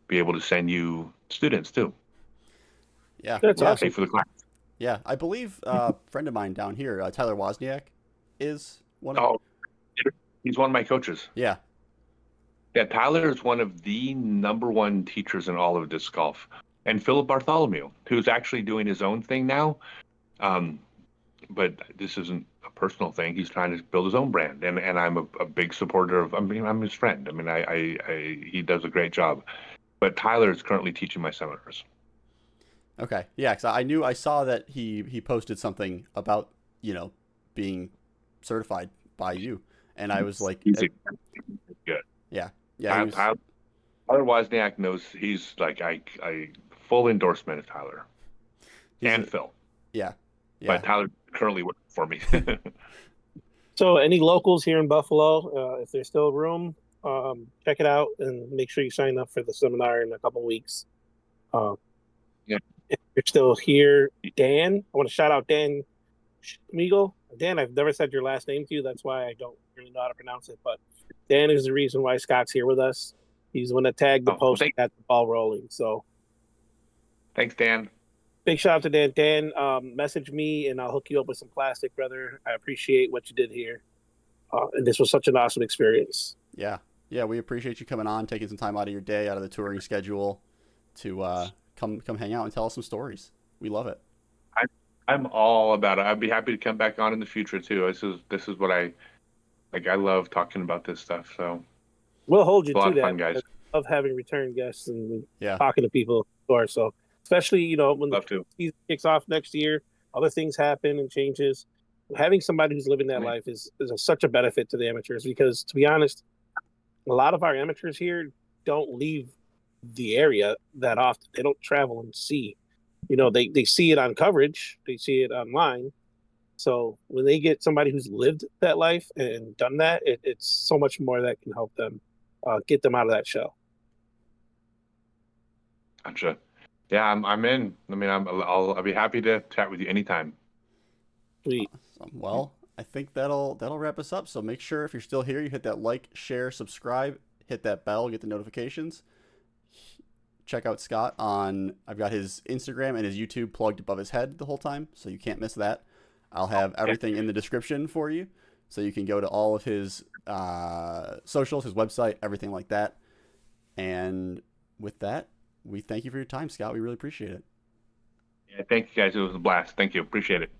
C: be able to send you students too.
A: Yeah,
B: That's
A: yeah,
C: Pay
B: awesome.
C: for the class.
A: yeah. I believe a friend of mine down here, Tyler Wozniak, is one of.
C: Oh, he's one of my coaches.
A: Yeah,
C: Yeah, Tyler is one of the number one teachers in all of disc golf. And Philip Bartholomew, who's actually doing his own thing now. Um, but this isn't a personal thing. He's trying to build his own brand, and I'm a big supporter of. I mean, I'm his friend. I mean, he does a great job. But Tyler is currently teaching my seminars.
A: okay, yeah. Because I saw that he posted something about being certified by you, and I was like,
C: He's good.
A: yeah, yeah. He was.
C: Tyler Wozniak knows he's like I full endorsement of Tyler
A: He's
C: and
A: a,
C: Phil,
A: yeah, yeah.
C: but Tyler currently works for me.
B: So, any locals here in Buffalo, if there's still room, check it out and make sure you sign up for the seminar in a couple weeks. Uh,
C: Yeah.
B: if you're still here, Dan, I want to shout out Dan Schmiegel. Dan, I've never said your last name to you. That's why I don't really know how to pronounce it. But Dan is the reason why Scott's here with us. He's the one that tagged the
C: Oh, well,
B: post and got the ball rolling. So,
C: thanks, Dan.
B: big shout out to Dan. Dan, message me and I'll hook you up with some plastic, brother. I appreciate what you did here. And this was such an awesome experience.
A: Yeah, yeah. We appreciate you coming on, taking some time out of your day, out of the touring schedule, to come hang out and tell us some stories. We love it.
C: I, I'm all about it. I'd be happy to come back on in the future too. This is what I like. I love talking about this stuff. So
B: We'll hold you
C: it's a lot
B: to
C: of
B: that.
C: fun, guys.
B: I love having return guests and
A: Yeah,
B: talking to people. Or so, especially when the
C: Love to.
B: season kicks off next year, other things happen and changes. Having somebody who's living that
C: Right.
B: life is such a benefit to the amateurs because, to be honest, a lot of our amateurs here don't leave the area that often. They don't travel and see. They see it on coverage, they see it online. So when they get somebody who's lived that life and done that, it's so much more that can help them get them out of that shell.
C: Gotcha. Yeah, I'm in. I mean, I'll be happy to chat with you anytime.
B: Sweet.
A: awesome. Well, I think that'll wrap us up. So make sure if you're still here, you hit that like, share, subscribe, hit that bell, get the notifications. Check out Scott on. I've got his Instagram and his YouTube plugged above his head the whole time, so you can't miss that. I'll have everything in the description for you, so you can go to all of his socials, his website, everything like that. And with that, we thank you for your time, Scott. We really appreciate it.
C: Yeah, thank you guys. It was a blast. Thank you. Appreciate it.